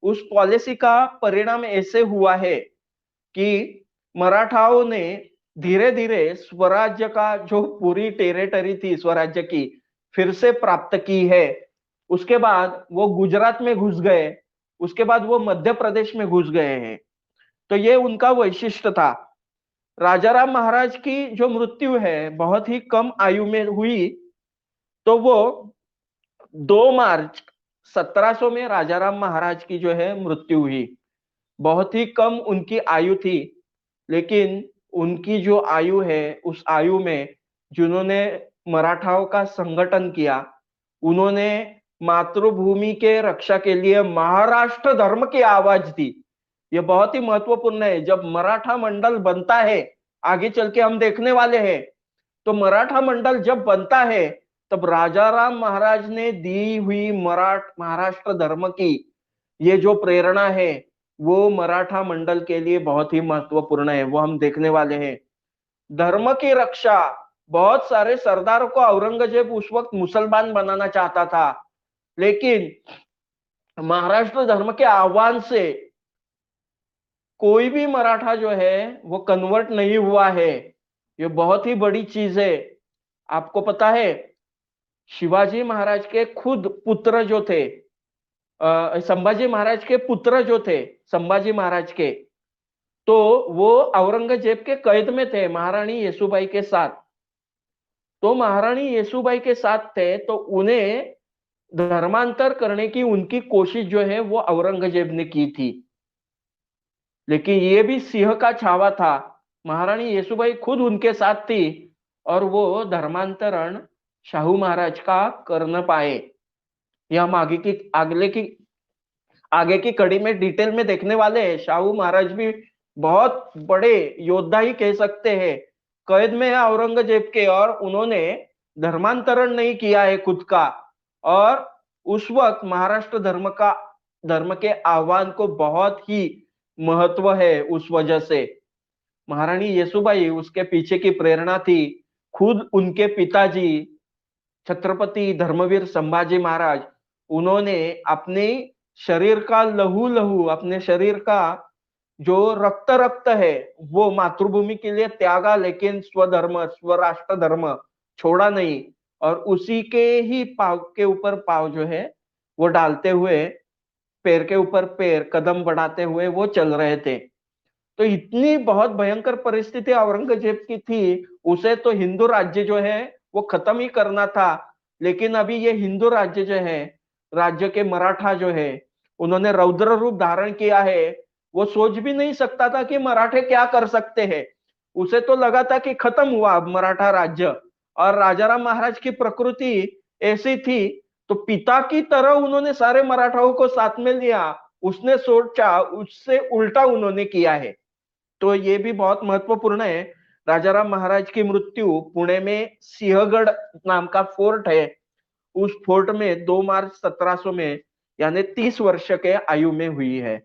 उस पॉलिसी का परिणाम ऐसे हुआ है कि मराठाओं ने धीरे धीरे स्वराज्य का जो पूरी टेरिटरी थी स्वराज्य की फिर से प्राप्त की है। उसके बाद वो गुजरात में घुस गए, उसके बाद वो मध्य प्रदेश में घुस गए हैं। तो ये उनका वैशिष्ट्य था। राजाराम महाराज की जो मृत्यु है बहुत ही कम आयु में हुई। तो वो 2 मार्च 1700 में राजाराम महाराज की जो है मृत्यु हुई। बहुत ही कम उनकी आयु थी, लेकिन उनकी जो आयु है उस आयु में जिन्होंने मराठाओं का संगठन किया, उन्होंने मातृभूमि के रक्षा के लिए महाराष्ट्र धर्म की आवाज दी। ये बहुत ही महत्वपूर्ण है। जब मराठा मंडल बनता है, आगे चल के हम देखने वाले हैं, तो मराठा मंडल जब बनता है तब राजाराम महाराज ने दी हुई महाराष्ट्र धर्म की ये जो प्रेरणा है वो मराठा मंडल के लिए बहुत ही महत्वपूर्ण है, वो हम देखने वाले हैं। धर्म की रक्षा, बहुत सारे सरदारों को औरंगजेब उस वक्त मुसलमान बनाना चाहता था, लेकिन महाराष्ट्र धर्म के आह्वान से कोई भी मराठा जो है वो कन्वर्ट नहीं हुआ है। ये बहुत ही बड़ी चीज है। आपको पता है, शिवाजी महाराज के खुद पुत्र जो थे, संभाजी महाराज के पुत्र जो थे, संभाजी महाराज के, तो वो औरंगजेब के कैद में थे महारानी येसुबाई के साथ। तो महारानी येसुबाई के साथ थे, तो उन्हें धर्मांतर करने की उनकी कोशिश जो है वो औरंगजेब ने की थी, लेकिन ये भी सिंह का छावा था। महारानी येसुबाई खुद उनके साथ थी और वो धर्मांतरण शाहू महाराज का कर न पाए। ये हम आगे की कड़ी में डिटेल में देखने वाले हैं। शाहू महाराज भी बहुत बड़े योद्धा ही कह सकते हैं, कैद में है औरंगजेब के, और उन्होंने धर्मांतरण नहीं किया है खुद का। और उस वक्त महाराष्ट्र धर्म के आह्वान को बहुत ही महत्व है। उस वजह से महारानी येसुबाई उसके पीछे की प्रेरणा थी। खुद उनके पिताजी छत्रपति धर्मवीर संभाजी महाराज, उन्होंने अपने शरीर का लहू अपने शरीर का जो रक्त है वो मातृभूमि के लिए त्यागा, लेकिन स्वराष्ट्र धर्म छोड़ा नहीं। और उसी के ही पाव के ऊपर पाव जो है वो डालते हुए, पैर के ऊपर पैर, कदम बढ़ाते हुए वो चल रहे थे। तो इतनी बहुत भयंकर परिस्थिति औरंगजेब की थी, उसे तो हिंदू राज्य जो है वो खत्म ही करना था। लेकिन अभी ये हिंदू राज्य जो है, राज्य के मराठा जो है, उन्होंने रौद्र रूप धारण किया है। वो सोच भी नहीं सकता था कि मराठे क्या कर सकते हैं। उसे तो लगा था कि खत्म हुआ मराठा राज्य। और राजाराम महाराज की प्रकृति ऐसी थी, तो पिता की तरह उन्होंने सारे मराठाओं को साथ में लिया। उसने सोचा, उससे उल्टा उन्होंने किया है। तो ये भी बहुत महत्वपूर्ण है। राजाराम महाराज की मृत्यु पुणे में सिंहगढ़ नाम का फोर्ट है, उस फोर्ट में 2 मार्च 1700 में, यानी 30 वर्ष के आयु में हुई है।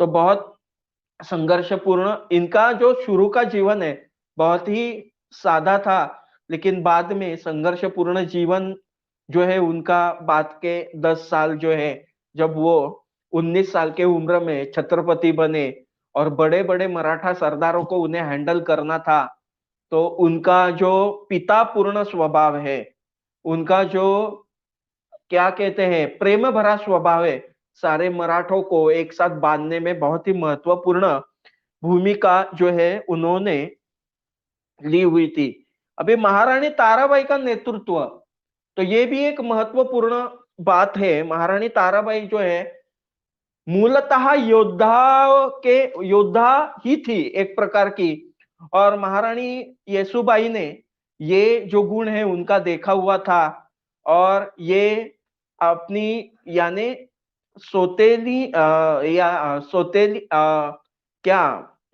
तो बहुत संघर्षपूर्ण इनका जो शुरू का जीवन है बहुत ही सादा था, लेकिन बाद में संघर्षपूर्ण जीवन जो है उनका, बाद के 10 साल जो है, जब वो 19 साल के उम्र में छत्रपति बने और बड़े बड़े मराठा सरदारों को उन्हें हैंडल करना था, तो उनका जो पिता पूर्ण स्वभाव है, उनका जो क्या कहते हैं प्रेम भरा स्वभाव है, सारे मराठों को एक साथ बांधने में बहुत ही महत्वपूर्ण भूमिका जो है उन्होंने ली हुई थी। अभी महारानी ताराबाई का नेतृत्व, तो ये भी एक महत्वपूर्ण बात है। महारानी ताराबाई जो है मूलतः योद्धा ही थी एक प्रकार की, और महारानी येसुबाई ने ये जो गुण है उनका देखा हुआ था, और ये अपनी यानी सोतेली क्या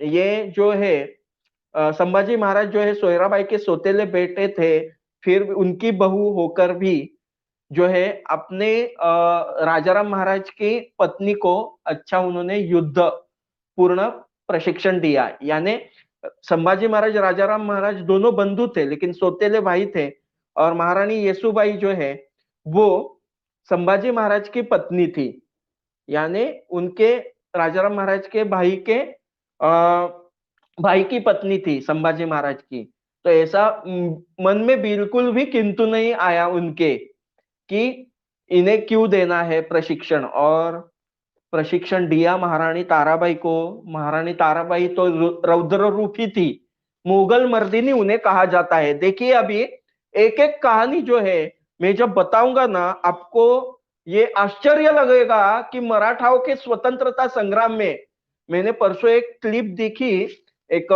ये जो है संभाजी महाराज जो है सोयराबाई के सोतेले बेटे थे, फिर उनकी बहू होकर भी जो है अपने राजाराम महाराज की पत्नी को अच्छा उन्होंने युद्ध पूर्ण प्रशिक्षण दिया। यानी संभाजी महाराज राजाराम महाराज दोनों बंधु थे, लेकिन सोतेले भाई थे, और महारानी येसुबाई जो है वो संभाजी महाराज की पत्नी थी, यानी उनके राजाराम महाराज के भाई की पत्नी थी संभाजी महाराज की। तो ऐसा मन में बिल्कुल भी किंतु नहीं आया उनके कि इन्हें क्यों देना है प्रशिक्षण, और प्रशिक्षण दिया महारानी ताराबाई को। महारानी ताराबाई तो रौद्र रूप ही थी, मुगल मर्दिनी उन्हें कहा जाता है। देखिए अभी एक एक कहानी जो है मैं जब बताऊंगा ना, आपको ये आश्चर्य लगेगा कि मराठाओं के स्वतंत्रता संग्राम में, मैंने परसों एक क्लिप देखी, एक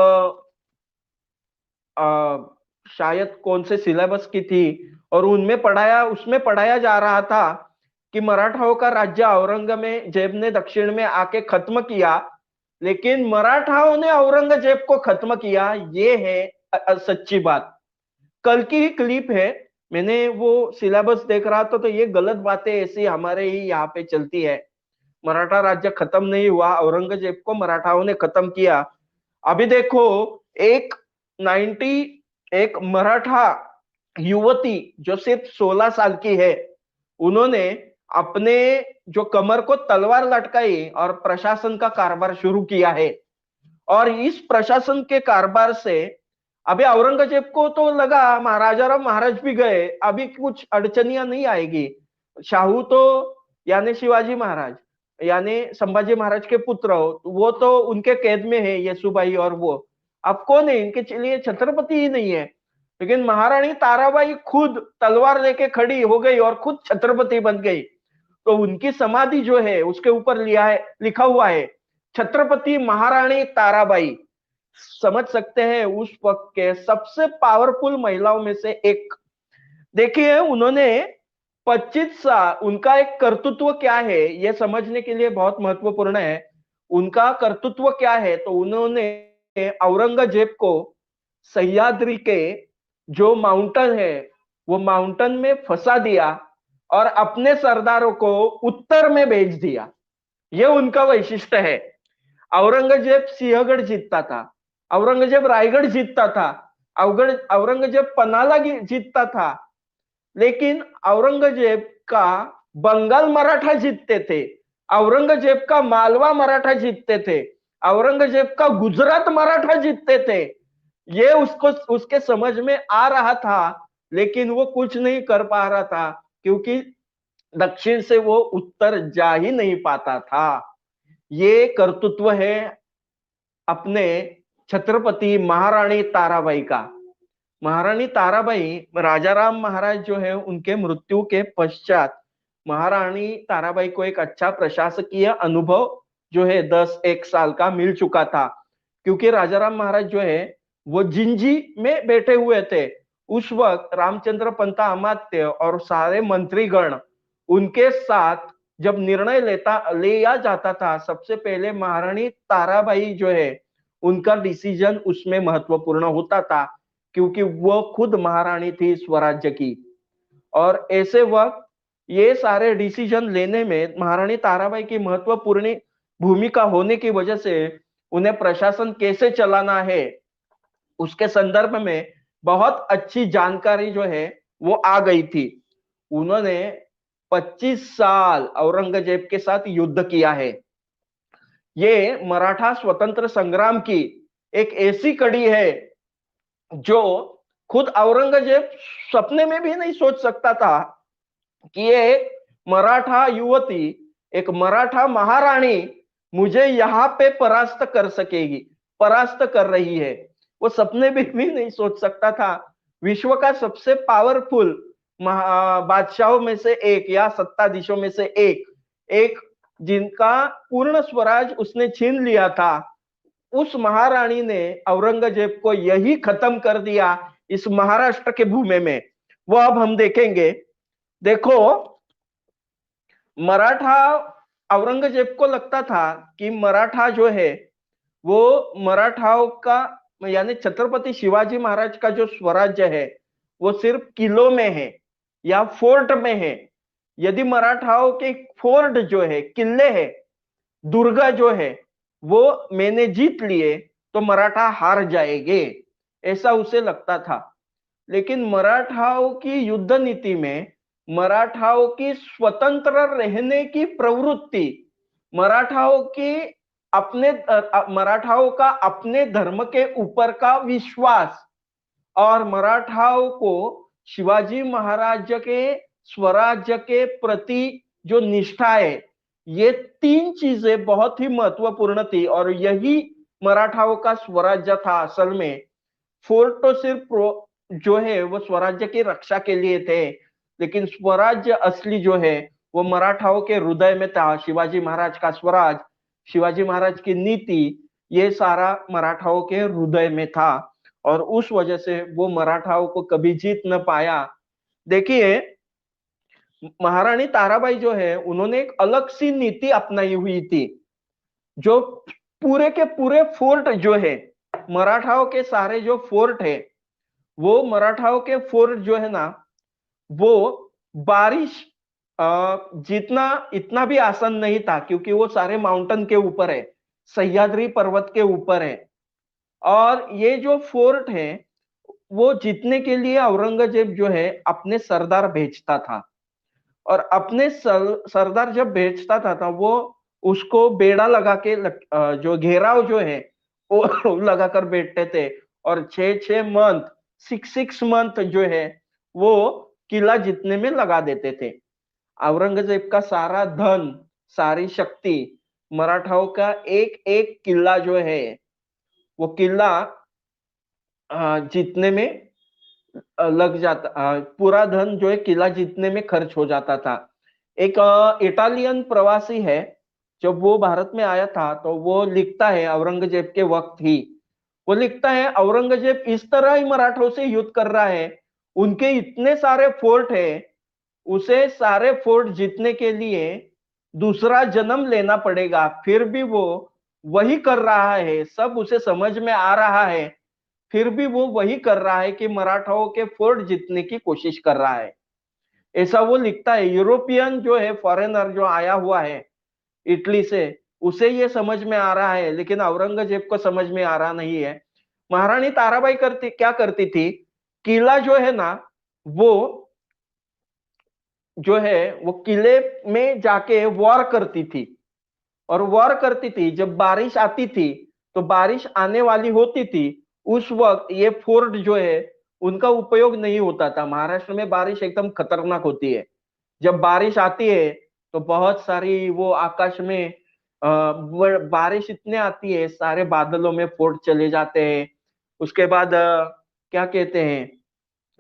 शायद कौन से सिलेबस की थी, और उसमें पढ़ाया जा रहा था कि मराठाओं का राज्य औरंगजेब ने दक्षिण में आके खत्म किया, लेकिन मराठाओं ने औरंगजेब को खत्म किया। ये है सच्ची बात। कल की ही क्लिप है, मैंने वो सिलेबस देख रहा था, तो ये गलत बातें ऐसी हमारे ही यहाँ पे चलती है। मराठा राज्य खत्म नहीं हुआ, औरंगजेब को मराठाओं ने खत्म किया। अभी देखो, एक एक मराठा युवती जो सिर्फ 16 साल की है, उन्होंने अपने जो कमर को तलवार लटकाई और प्रशासन का कारोबार शुरू किया है। और इस प्रशासन के कारोबार से अभी औरंगजेब को तो लगा महाराजाराम महाराज भी गए, अभी कुछ अड़चनियां नहीं आएगी। शाहू तो यानी शिवाजी महाराज, यानी संभाजी महाराज के पुत्र, वो तो उनके कैद में है, येसुबाई और वो। अब कौन है इनके लिए? छत्रपति ही नहीं है। लेकिन महारानी ताराबाई खुद तलवार लेके खड़ी हो गई और खुद छत्रपति बन गई। तो उनकी समाधि जो है उसके ऊपर लिखा हुआ है छत्रपति महारानी ताराबाई। समझ सकते हैं उस वक्त के सबसे पावरफुल महिलाओं में से एक। देखिए उन्होंने 25 साल, उनका एक कर्तृत्व क्या है यह समझने के लिए बहुत महत्वपूर्ण है। उनका कर्तृत्व क्या है, तो उन्होंने औरंगजेब को सह्याद्री के जो माउंटेन है वो माउंटेन में फंसा दिया और अपने सरदारों को उत्तर में भेज दिया। यह उनका वैशिष्ट्य है। औरंगजेब सिंहगढ़ जीतता था, औरंगजेब रायगढ़ जीतता था, औरंगजेब पनाला जीतता था, लेकिन औरंगजेब का बंगाल मराठा जीतते थे, औरंगजेब का मालवा मराठा जीतते थे, औरंगजेब का गुजरात मराठा जीतते थे। ये उसके समझ में आ रहा था, लेकिन वो कुछ नहीं कर पा रहा था, क्योंकि दक्षिण से वो उत्तर जा ही नहीं पाता था। ये कर्तृत्व है अपने छत्रपति महारानी ताराबाई का। महारानी ताराबाई, राजाराम महाराज जो है उनके मृत्यु के पश्चात महारानी ताराबाई को एक अच्छा प्रशासकीय अनुभव जो है 10-1 साल का मिल चुका था, क्योंकि राजाराम महाराज जो है वो जिंजी में बैठे हुए थे। उस वक्त रामचंद्र पंत अमात्य और सारे मंत्रीगण उनके साथ जब निर्णय लिया जाता था, सबसे पहले महारानी ताराबाई जो है उनका डिसीजन उसमें महत्वपूर्ण होता था, क्योंकि वो खुद महारानी थी स्वराज्य की। और ऐसे वक्त ये सारे डिसीजन लेने में महारानी ताराबाई की महत्वपूर्ण भूमिका होने की वजह से उन्हें प्रशासन कैसे चलाना है उसके संदर्भ में बहुत अच्छी जानकारी जो है वो आ गई थी। उन्होंने 25 साल औरंगजेब के साथ युद्ध किया है। ये मराठा स्वतंत्र संग्राम की एक ऐसी कड़ी है जो खुद औरंगजेब सपने में भी नहीं सोच सकता था कि ये मराठा युवती, एक मराठा महारानी मुझे यहाँ पे परास्त कर सकेगी, परास्त कर रही है। वो सपने में भी नहीं सोच सकता था। विश्व का सबसे पावरफुल बादशाहों में से एक या सत्ताधीशों में से एक जिनका पूर्ण स्वराज उसने छीन लिया था, उस महारानी ने औरंगजेब को यही खत्म कर दिया इस महाराष्ट्र के भूमि में। वो अब हम देखेंगे। देखो, मराठा, औरंगजेब को लगता था कि मराठा जो है वो मराठाओं का यानी छत्रपति शिवाजी महाराज का जो स्वराज्य है वो सिर्फ किलों में है या फोर्ट में है। यदि मराठाओं के फोर्ट जो है, किले है, दुर्ग जो है वो मैंने जीत लिए तो मराठा हार जाएंगे, ऐसा उसे लगता था। लेकिन मराठाओं की युद्ध नीति में मराठाओं की स्वतंत्र रहने की प्रवृत्ति, मराठाओं का अपने धर्म के ऊपर का विश्वास और मराठाओं को शिवाजी महाराज के स्वराज्य के प्रति जो निष्ठा है, ये 3 चीजें बहुत ही महत्वपूर्ण थी और यही मराठाओं का स्वराज्य था असल में। फोर्ट तो सिर्फ जो है वो स्वराज्य की रक्षा के लिए थे, लेकिन स्वराज्य असली जो है वो मराठाओं के हृदय में था। शिवाजी महाराज का स्वराज, शिवाजी महाराज की नीति, ये सारा मराठाओं के हृदय में था और उस वजह से वो मराठाओं को कभी जीत न पाया। देखिए, महारानी ताराबाई जो है उन्होंने एक अलग सी नीति अपनाई हुई थी, जो पूरे के पूरे फोर्ट जो है, मराठाओं के सारे जो फोर्ट है, वो मराठाओं के फोर्ट जो है ना, वो बारिश जीतना इतना भी आसान नहीं था, क्योंकि वो सारे माउंटेन के ऊपर है, सह्याद्री पर्वत के ऊपर है। और ये जो फोर्ट है वो जीतने के लिए औरंगजेब जो है अपने सरदार भेजता था, और अपने सरदार जब भेजता था वो उसको बेड़ा लगा के जो घेराव जो है वो लगाकर बैठते थे, और 6 मंथ 6 मंथ जो है वो किला जीतने में लगा देते थे। औरंगजेब का सारा धन, सारी शक्ति मराठाओं का एक एक किला जो है वो किला जीतने में लग जाता, पूरा धन जो है किला जीतने में खर्च हो जाता था। एक इटालियन प्रवासी है, जब वो भारत में आया था तो वो लिखता है औरंगजेब के वक्त ही, वो लिखता है औरंगजेब इस तरह ही मराठों से युद्ध कर रहा है, उनके इतने सारे फोर्ट है, उसे सारे फोर्ट जीतने के लिए दूसरा जन्म लेना पड़ेगा, फिर भी वो वही कर रहा है, सब उसे समझ में आ रहा है, फिर भी वो वही कर रहा है कि मराठाओं के फोर्ट जीतने की कोशिश कर रहा है, ऐसा वो लिखता है। यूरोपियन जो है, फॉरेनर जो आया हुआ है इटली से, उसे ये समझ में आ रहा है, लेकिन औरंगजेब को समझ में आ रहा नहीं है। महारानी ताराबाई क्या करती थी, किला जो है ना, वो जो है वो किले में जाके वॉर करती थी, और वॉर करती थी। जब बारिश आती थी तो बारिश आने वाली होती थी, उस वक्त ये फोर्ट जो है उनका उपयोग नहीं होता था। महाराष्ट्र में बारिश एकदम खतरनाक होती है, जब बारिश आती है तो बहुत सारी वो आकाश में बारिश इतने आती है, सारे बादलों में फोर्ट चले जाते हैं। उसके बाद क्या कहते हैं,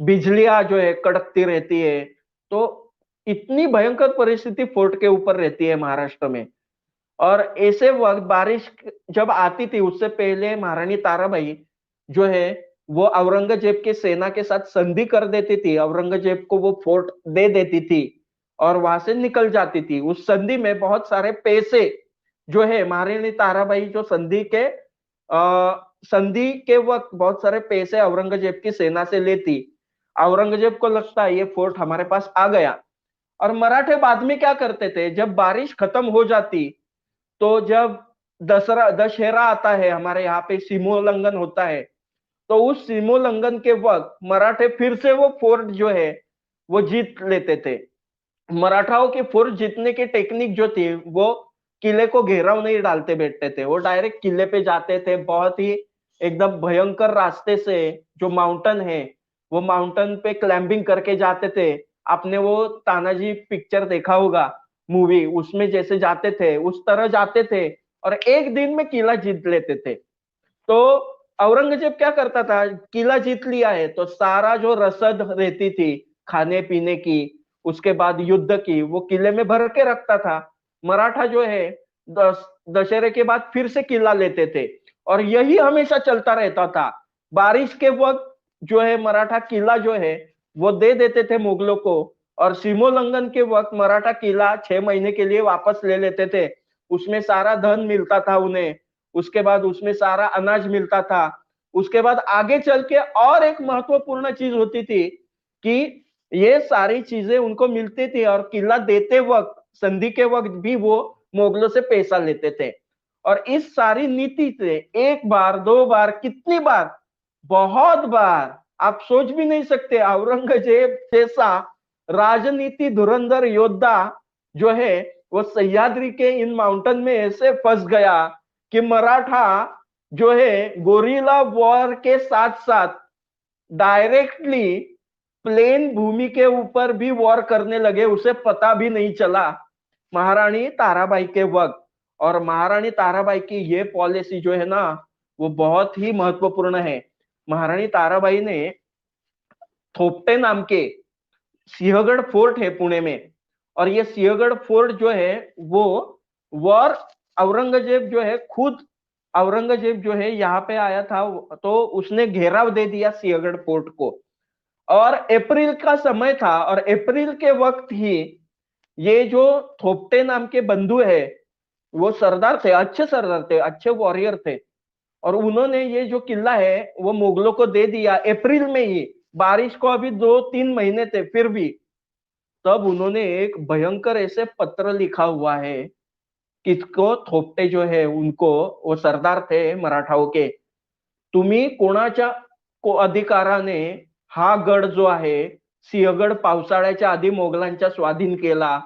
बिजलियां जो है कड़कती रहती है, तो इतनी भयंकर परिस्थिति फोर्ट के ऊपर रहती है महाराष्ट्र में। और ऐसे वक्त बारिश जब आती थी, उससे पहले महारानी ताराबाई जो है वो औरंगजेब के सेना के साथ संधि कर देती थी, औरंगजेब को वो फोर्ट दे देती थी और वहां से निकल जाती थी। उस संधि में बहुत सारे पैसे जो है महारानी ताराबाई जो संधि के वक्त बहुत सारे पैसे औरंगजेब की सेना से लेती। औरंगजेब को लगता है ये फोर्ट हमारे पास आ गया। और मराठे बाद में क्या करते थे, जब बारिश खत्म हो जाती, तो जब दशहरा आता है, हमारे यहाँ पे सीमोल्लंघन होता है, तो उस सीमोल्लंघन के वक्त मराठे फिर से वो फोर्ट जो है वो जीत लेते थे। मराठाओं के फोर्ट जीतने की टेक्निक जो थी, वो किले को घेराव नहीं डालते बैठते थे, वो डायरेक्ट किले पे जाते थे, बहुत ही एकदम भयंकर रास्ते से, जो माउंटेन है वो माउंटेन पे क्लाइंबिंग करके जाते थे। आपने वो तानाजी पिक्चर देखा होगा, मूवी, उसमें जैसे जाते थे उस तरह जाते थे और एक दिन में किला जीत लेते थे। तो औरंगजेब क्या करता था, किला जीत लिया है तो सारा जो रसद रहती थी खाने पीने की, उसके बाद युद्ध की, वो किले में भर के रखता था। मराठा जो है दशहरे के बाद फिर से किला लेते थे, और यही हमेशा चलता रहता था। बारिश के वक्त जो है मराठा किला जो है वो दे देते थे मुगलों को, और सीमोल्लंघन के वक्त मराठा किला 6 महीने के लिए वापस ले लेते थे। उसमें सारा धन मिलता था उन्हें, उसके बाद उसमें सारा अनाज मिलता था। उसके बाद आगे चल के और एक महत्वपूर्ण चीज होती थी कि ये सारी चीजें उनको मिलती थी, और किला देते वक्त, संधि के वक्त भी वो मुगलों से पैसा लेते थे। और इस सारी नीति से एक बार, 2 बार, कितनी बार, बहुत बार, आप सोच भी नहीं सकते, औरंगजेब जैसा राजनीति धुरंधर योद्धा जो है वो सह्याद्री के इन माउंटेन में ऐसे फंस गया कि मराठा जो है गोरिल्ला वॉर के साथ साथ डायरेक्टली प्लेन भूमि के ऊपर भी वॉर करने लगे, उसे पता भी नहीं चला महारानी ताराबाई के वक्त। और महारानी ताराबाई की ये पॉलिसी जो है ना, वो बहुत ही महत्वपूर्ण है। महारानी ताराबाई ने थोपटे नाम के सिंहगढ़ फोर्ट है पुणे में, और ये सिंहगढ़ फोर्ट जो है वो वॉर औरंगजेब जो है, खुद औरंगजेब जो है यहाँ पे आया था, तो उसने घेराव दे दिया सिंहगढ़ फोर्ट को। और अप्रैल का समय था, और अप्रैल के वक्त ही ये जो थोपटे नाम के बंधु है, वो सरदार थे, अच्छे सरदार थे, अच्छे वॉरियर थे, और उन्होंने ये जो किला है वो मुगलों को दे दिया अप्रैल में ही। बारिश को अभी 2-3 महीने थे फिर भी। तब उन्होंने एक भयंकर ऐसे पत्र लिखा हुआ है, किसको, थोपटे जो है उनको, वो सरदार थे मराठाओं के, तुम्ही कोणाच्या अधिकाराने हा गड जो आहे सिंहगड पावसाळ्याच्या आधी मोगलांच्या स्वाधीन केला,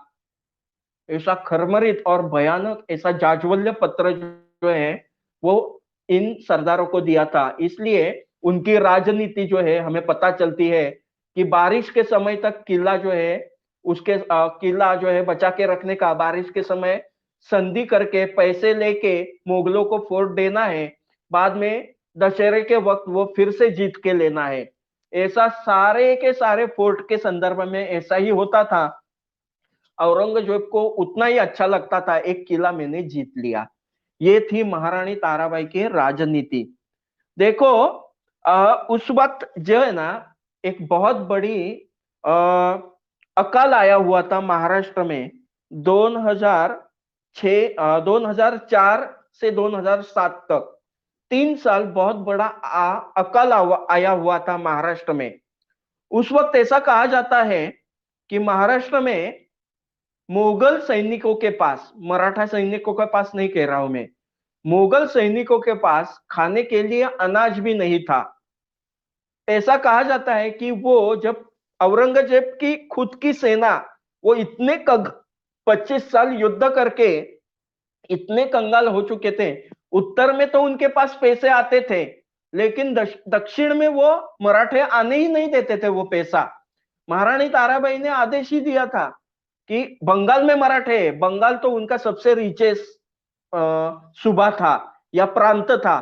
ऐसा खरमरित और भयानक ऐसा जाज्वल्य पत्र जो है वो इन सरदारों को दिया था। इसलिए उनकी राजनीति जो है हमें पता चलती है कि बारिश के समय तक किला जो है उसके किला जो है बचा के रखने का, बारिश के समय संधि करके पैसे लेके मुगलों को फोर्ट देना है, बाद में दशहरे के वक्त वो फिर से जीत के लेना है। ऐसा सारे के सारे फोर्ट के संदर्भ में ऐसा ही होता था। औरंगजेब को उतना ही अच्छा लगता था एक किला मैंने जीत लिया। ये थी महारानी ताराबाई की राजनीति। देखो उस वक्त जो है ना एक बहुत बड़ी अकाल आया हुआ था महाराष्ट्र में 2004 से 2007 तक 3 साल बहुत बड़ा अकाल आया हुआ था महाराष्ट्र में। उस वक्त ऐसा कहा जाता है कि महाराष्ट्र में मुगल सैनिकों के पास, मराठा सैनिकों के पास नहीं कह रहा हूं मैं, मुगल सैनिकों के पास खाने के लिए अनाज भी नहीं था। ऐसा कहा जाता है कि वो जब औरंगजेब की खुद की सेना वो इतने 25 साल युद्ध करके इतने कंगाल हो चुके थे, उत्तर में तो उनके पास पैसे आते थे, लेकिन दक्षिण में वो मराठे आने ही नहीं देते थे वो पैसा। महारानी ताराबाई ने आदेश ही दिया था कि बंगाल में मराठे, बंगाल तो उनका सबसे रिचेस्ट सूबा था या प्रांत था,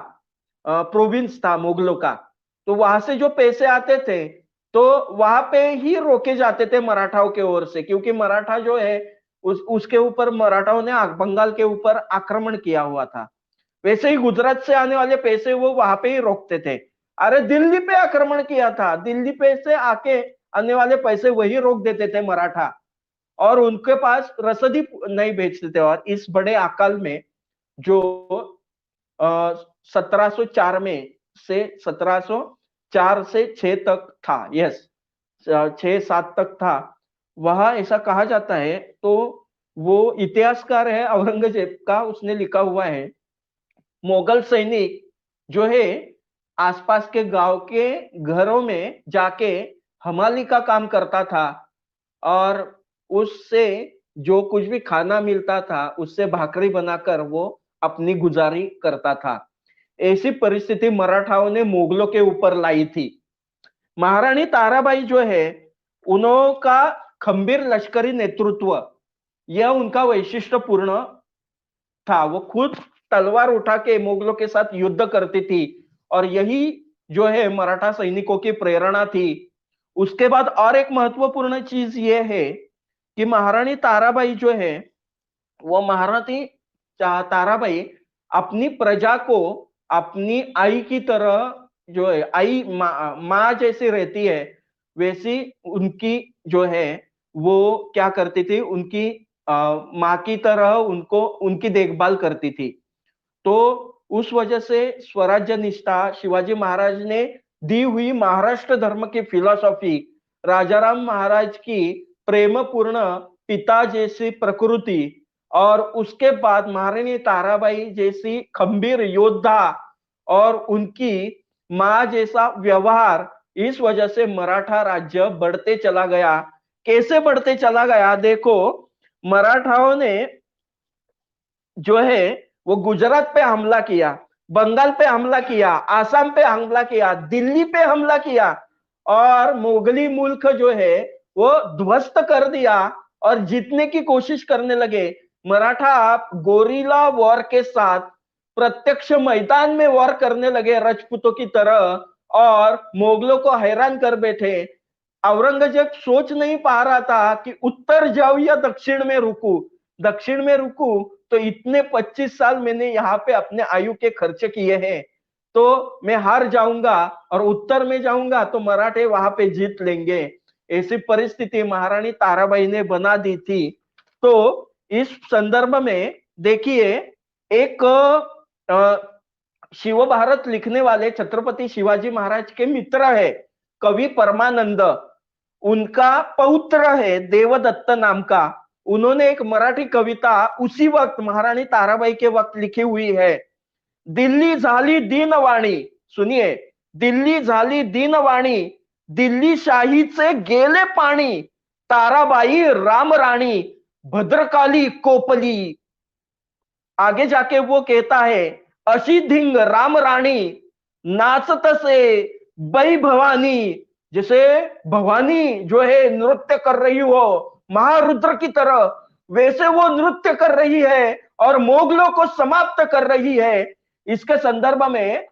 प्रोविंस था मुगलों का, तो वहां से जो पैसे आते थे तो वहां पे ही रोके जाते थे मराठाओं के ओर से, क्योंकि मराठा जो है उसके ऊपर मराठाओं ने बंगाल के ऊपर आक्रमण किया हुआ था। वैसे ही गुजरात से आने वाले पैसे वो वहां पे ही रोकते थे। अरे दिल्ली पे आक्रमण किया था, दिल्ली पे से आके आने वाले पैसे वही रोक देते थे मराठा, और उनके पास रसदी नहीं भेजते थे। और इस बड़े अकाल में जो 1704 में से 1704 से 6 तक था, यस 6-7 तक था, वह ऐसा कहा जाता है। तो वो इतिहासकार है औरंगजेब का, उसने लिखा हुआ है मुगल सैनिक जो है आसपास के गांव के घरों में जाके हमाली का काम करता था, और उससे जो कुछ भी खाना मिलता था उससे भाकरी बनाकर वो अपनी गुजारी करता था। ऐसी परिस्थिति मराठाओं ने मुगलों के ऊपर लाई थी। महारानी ताराबाई जो है उनका खंबीर लश्करी नेतृत्व, यह उनका वैशिष्ट्यपूर्ण था। वो खुद तलवार उठा के मुगलों के साथ युद्ध करती थी, और यही जो है मराठा सैनिकों की प्रेरणा थी। उसके बाद और एक महत्वपूर्ण चीज ये है कि महारानी ताराबाई जो है वो महारानी ताराबाई अपनी प्रजा को अपनी आई की तरह जो है, आई माँ जैसी रहती है, वैसी उनकी जो है वो क्या करती थी, उनकी माँ की तरह उनको उनकी देखभाल करती थी। तो उस वजह से स्वराज्य निष्ठा, शिवाजी महाराज ने दी हुई महाराष्ट्र धर्म की फिलॉसफी, राजाराम महाराज की प्रेमपूर्ण पिता जैसी प्रकृति, और उसके बाद महारानी ताराबाई जैसी खंबीर योद्धा और उनकी माँ जैसा व्यवहार, इस वजह से मराठा राज्य बढ़ते चला गया। कैसे बढ़ते चला गया? देखो, मराठाओं ने जो है वो गुजरात पे हमला किया, बंगाल पे हमला किया, आसाम पे हमला किया, दिल्ली पे हमला किया, और मोगली मुल्क जो है वो ध्वस्त कर दिया और जीतने की कोशिश करने लगे। मराठा गोरिल्ला वॉर के साथ प्रत्यक्ष मैदान में वॉर करने लगे राजपूतों की तरह और मुगलों को हैरान कर बैठे। औरंगजेब सोच नहीं पा रहा था कि उत्तर जाऊं या दक्षिण में रुकू। दक्षिण में रुकू तो इतने 25 साल मैंने यहाँ पे अपने आयु के खर्च किए हैं, तो मैं हार जाऊंगा, और उत्तर में जाऊंगा तो मराठे वहां पे जीत लेंगे। ऐसी परिस्थिति महारानी ताराबाई ने बना दी थी। तो इस संदर्भ में देखिए, एक शिव भारत लिखने वाले छत्रपति शिवाजी महाराज के मित्र है कवि परमानंद, उनका पौत्र है देवदत्त नाम का। उन्होंने एक मराठी कविता उसी वक्त महारानी ताराबाई के वक्त लिखी हुई है। दिल्ली झाली दीनवाणी, सुनिए, दिल्ली झाली दीनवाणी, दिल्ली शाहीचे गेले पाणी, ताराबाई राम राणी, भद्रकाली कोपली। आगे जाके वो कहता है, अशी धिंग राम राणी, नाचत से बै भवानी, जैसे भवानी जो है नृत्य कर रही हो महारुद्र की तरह, वैसे वो नृत्य कर रही है और मोगलों को समाप्त कर रही है। इसके संदर्भ में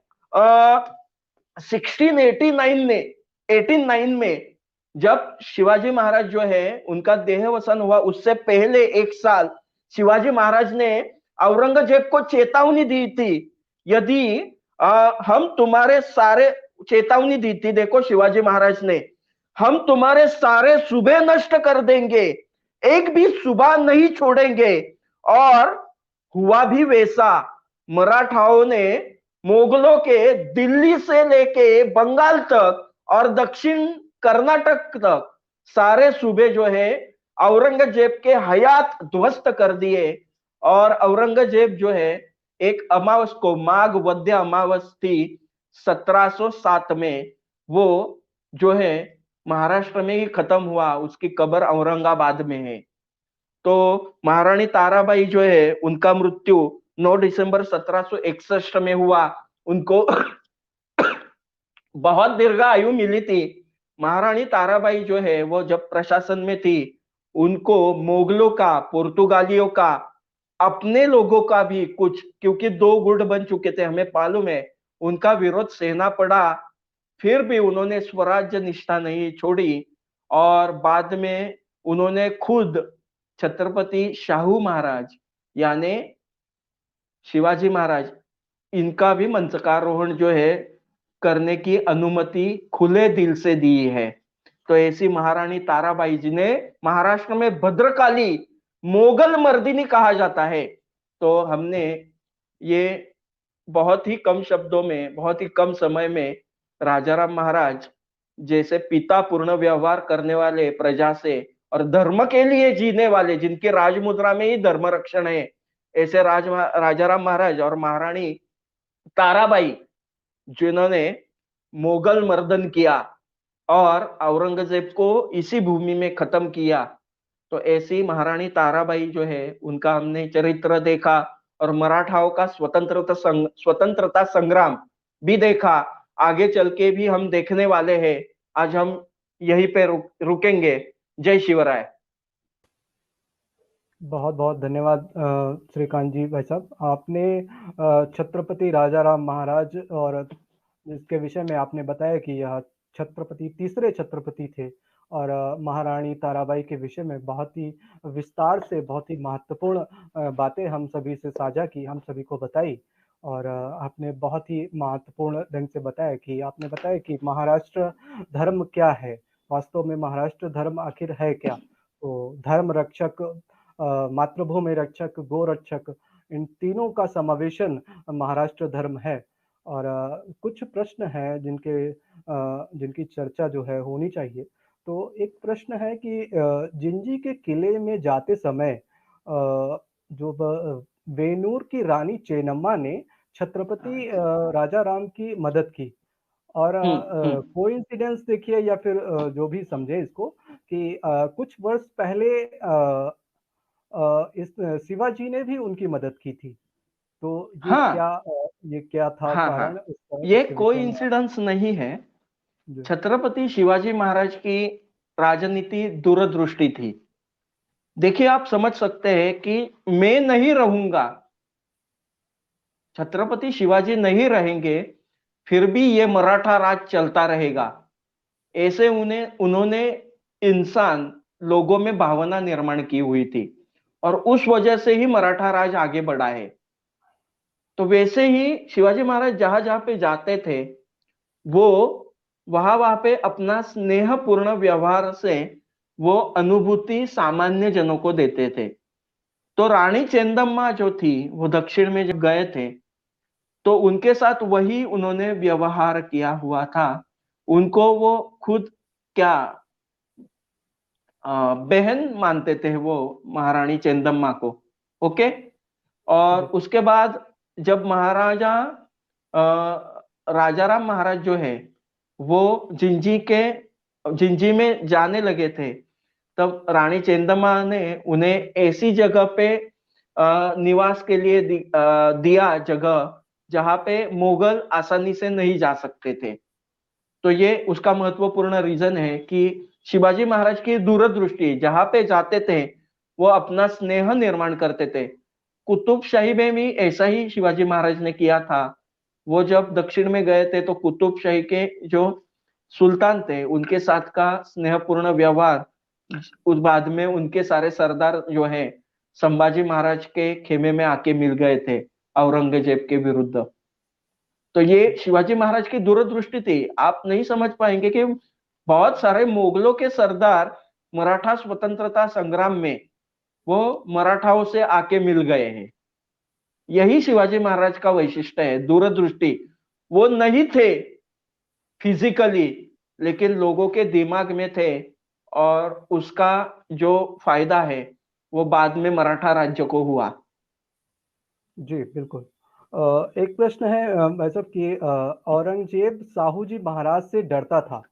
1689 में 1809 में जब शिवाजी महाराज जो है उनका देहवसन हुआ, उससे पहले एक साल शिवाजी महाराज ने औरंगजेब को चेतावनी दी थी, यदि हम तुम्हारे सारे, चेतावनी दी थी, देखो शिवाजी महाराज ने, हम तुम्हारे सारे सूबे नष्ट कर देंगे, एक भी सूबा नहीं छोड़ेंगे। और हुआ भी वैसा। मराठाओं ने मुगलों के दिल्ली से लेके बंगाल तक और दक्षिण कर्नाटक तक सारे सूबे जो है औरंगजेब के हयात ध्वस्त कर दिए। और औरंगजेब जो है एक अमावस को, माघ वद्य अमावस थी 1707 में, वो जो है महाराष्ट्र में ही खत्म हुआ। उसकी कब्र औरंगाबाद में है। तो महारानी ताराबाई जो है उनका मृत्यु 9 दिसंबर 1761 में हुआ। उनको बहुत दीर्घ आयु मिली थी। महारानी ताराबाई जो है वो जब प्रशासन में थी, उनको मुगलों का, पुर्तगालियों का, अपने लोगों का भी कुछ, क्योंकि दो गुट बन चुके थे हमें मालूम है, उनका विरोध सहना पड़ा। फिर भी उन्होंने स्वराज्य निष्ठा नहीं छोड़ी और बाद में उन्होंने खुद छत्रपति शाहू महाराज यानी शिवाजी महाराज, इनका भी मंचकारोहण जो है करने की अनुमति खुले दिल से दी है। तो ऐसी महारानी ताराबाई जिन्हें महाराष्ट्र में भद्रकाली, मोगल मर्दिनी कहा जाता है। तो हमने ये बहुत ही कम शब्दों में, बहुत ही कम समय में राजाराम महाराज जैसे पिता पूर्ण व्यवहार करने वाले प्रजा से और धर्म के लिए जीने वाले, जिनके राजमुद्रा में ही धर्म रक्षण है, ऐसे राजाराम महाराज और महारानी ताराबाई जिन्होंने मुगल मर्दन किया और औरंगजेब को इसी भूमि में खत्म किया। तो ऐसी महारानी ताराबाई जो है उनका हमने चरित्र देखा और मराठाओं का स्वतंत्रता संग्राम भी देखा। आगे चल के भी हम देखने वाले हैं। आज हम यहीं पे रुकेंगे। जय शिवराय। बहुत बहुत धन्यवाद श्रीकांत जी भाई साहब। आपने छत्रपति राजाराम महाराज और इसके विषय में आपने बताया कि यह तीसरे छत्रपति थे और महारानी ताराबाई के विषय में बहुत ही विस्तार से, बहुत ही महत्वपूर्ण बातें हम सभी से साझा की, हम सभी को बताई। और आपने बहुत ही महत्वपूर्ण ढंग से बताया कि महाराष्ट्र धर्म क्या है, वास्तव में महाराष्ट्र धर्म आखिर है क्या। तो धर्म रक्षक, मातृभूमि रक्षक, गो रक्षक, इन तीनों का समावेशन महाराष्ट्र धर्म है। और कुछ प्रश्न हैं जिनकी चर्चा जो है होनी चाहिए। तो एक प्रश्न है कि जिंजी के किले में जाते समय जो वेनूर की रानी चेन्नम्मा ने छत्रपति राजाराम की मदद की। और कोइंसिडेंस देखिए या फिर जो भी समझे इसको कि कुछ वर्ष पहले इस शिवाजी ने भी उनकी मदद की थी। तो ये क्या था कारण? ये कोई इंसिडेंस नहीं है। जी, छत्रपति शिवाजी महाराज की राजनीति दूरदृष्टि थी। देखिए, आप समझ सकते हैं कि मैं नहीं रहूंगा, छत्रपति शिवाजी नहीं रहेंगे, फिर भी ये मराठा राज चलता रहेगा। ऐसे उन्होंने इंसान लोगों में भावना निर्माण की हुई थी और उस वजह से ही मराठा राज आगे बढ़ा है। तो वैसे ही शिवाजी महाराज जहां जहां पे जाते थे, वो वहां पे अपना स्नेहपूर्ण व्यवहार से वो अनुभूति सामान्य जनों को देते थे। तो रानी चेन्नम्मा जो थी, वो दक्षिण में जब गए थे, तो उनके साथ वही उन्होंने व्यवहार किया हुआ था। उनको वो खुद क्या बहन मानते थे वो, महारानी चेन्नम्मा को। ओके। और जी, उसके बाद जब महाराजा राजाराम महाराज जो है, वो जिंजी में जाने लगे थे, तब रानी चेन्नम्मा ने उन्हें ऐसी जगह पे निवास के लिए दिया जगह, जहां पे मुगल आसानी से नहीं जा सकते थे। तो ये उसका महत्वपूर्ण रीजन है कि शिवाजी महाराज की दूरदृष्टि, जहां पे जाते थे वो अपना स्नेह निर्माण करते थे। कुतुबशाही में भी ऐसा ही शिवाजी महाराज ने किया था। वो जब दक्षिण में गए थे तो कुतुबशाही के जो सुल्तान थे, उनके साथ का स्नेहपूर्ण व्यवहार, उस बाद में उनके सारे सरदार जो है संभाजी महाराज के खेमे में आके मिल गए थे औरंगजेब के विरुद्ध। तो ये शिवाजी महाराज की दूरदृष्टि थी। आप नहीं समझ पाएंगे कि बहुत सारे मुगलों के सरदार मराठा स्वतंत्रता संग्राम में वो मराठाओं से आके मिल गए हैं। यही शिवाजी महाराज का वैशिष्ट्य है, दूरदृष्टि। वो नहीं थे फिजिकली, लेकिन लोगों के दिमाग में थे, और उसका जो फायदा है वो बाद में मराठा राज्य को हुआ। जी, बिल्कुल। एक प्रश्न है भाई साहब कि औरंगज़ेब साहू जी महाराज से डरता था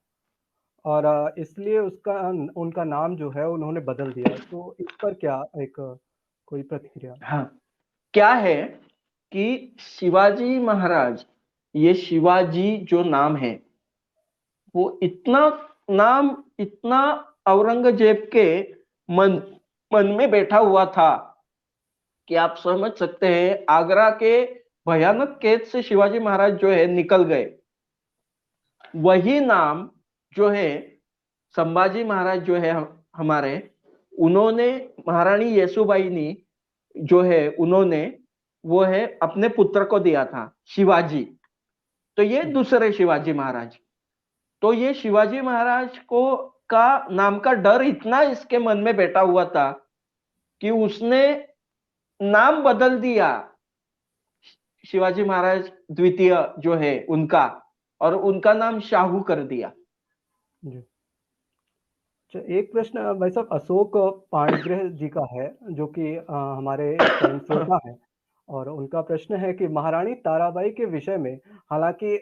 और इसलिए उनका नाम जो है उन्होंने बदल दिया। तो इस पर क्या एक कोई प्रतिक्रिया? हाँ, क्या है कि शिवाजी महाराज, ये शिवाजी जो नाम है, वो इतना औरंगजेब के मन मन में बैठा हुआ था कि आप समझ सकते हैं, आगरा के भयानक कैद से शिवाजी महाराज जो है निकल गए। वही नाम जो है संभाजी महाराज जो है हमारे, उन्होंने महारानी येसुबाई ने जो है उन्होंने वो है अपने पुत्र को दिया था, शिवाजी। तो ये दूसरे शिवाजी महाराज। तो ये शिवाजी महाराज को का नाम का डर इतना इसके मन में बैठा हुआ था कि उसने नाम बदल दिया, शिवाजी महाराज द्वितीय जो है उनका, और उनका नाम शाहू कर दिया। जी। अच्छा, एक प्रश्न भाई साहब अशोक पाणिग्रह जी का है, जो कि हमारे स्वयंसेवका हैं, और उनका प्रश्न है कि महारानी ताराबाई के विषय में, हालांकि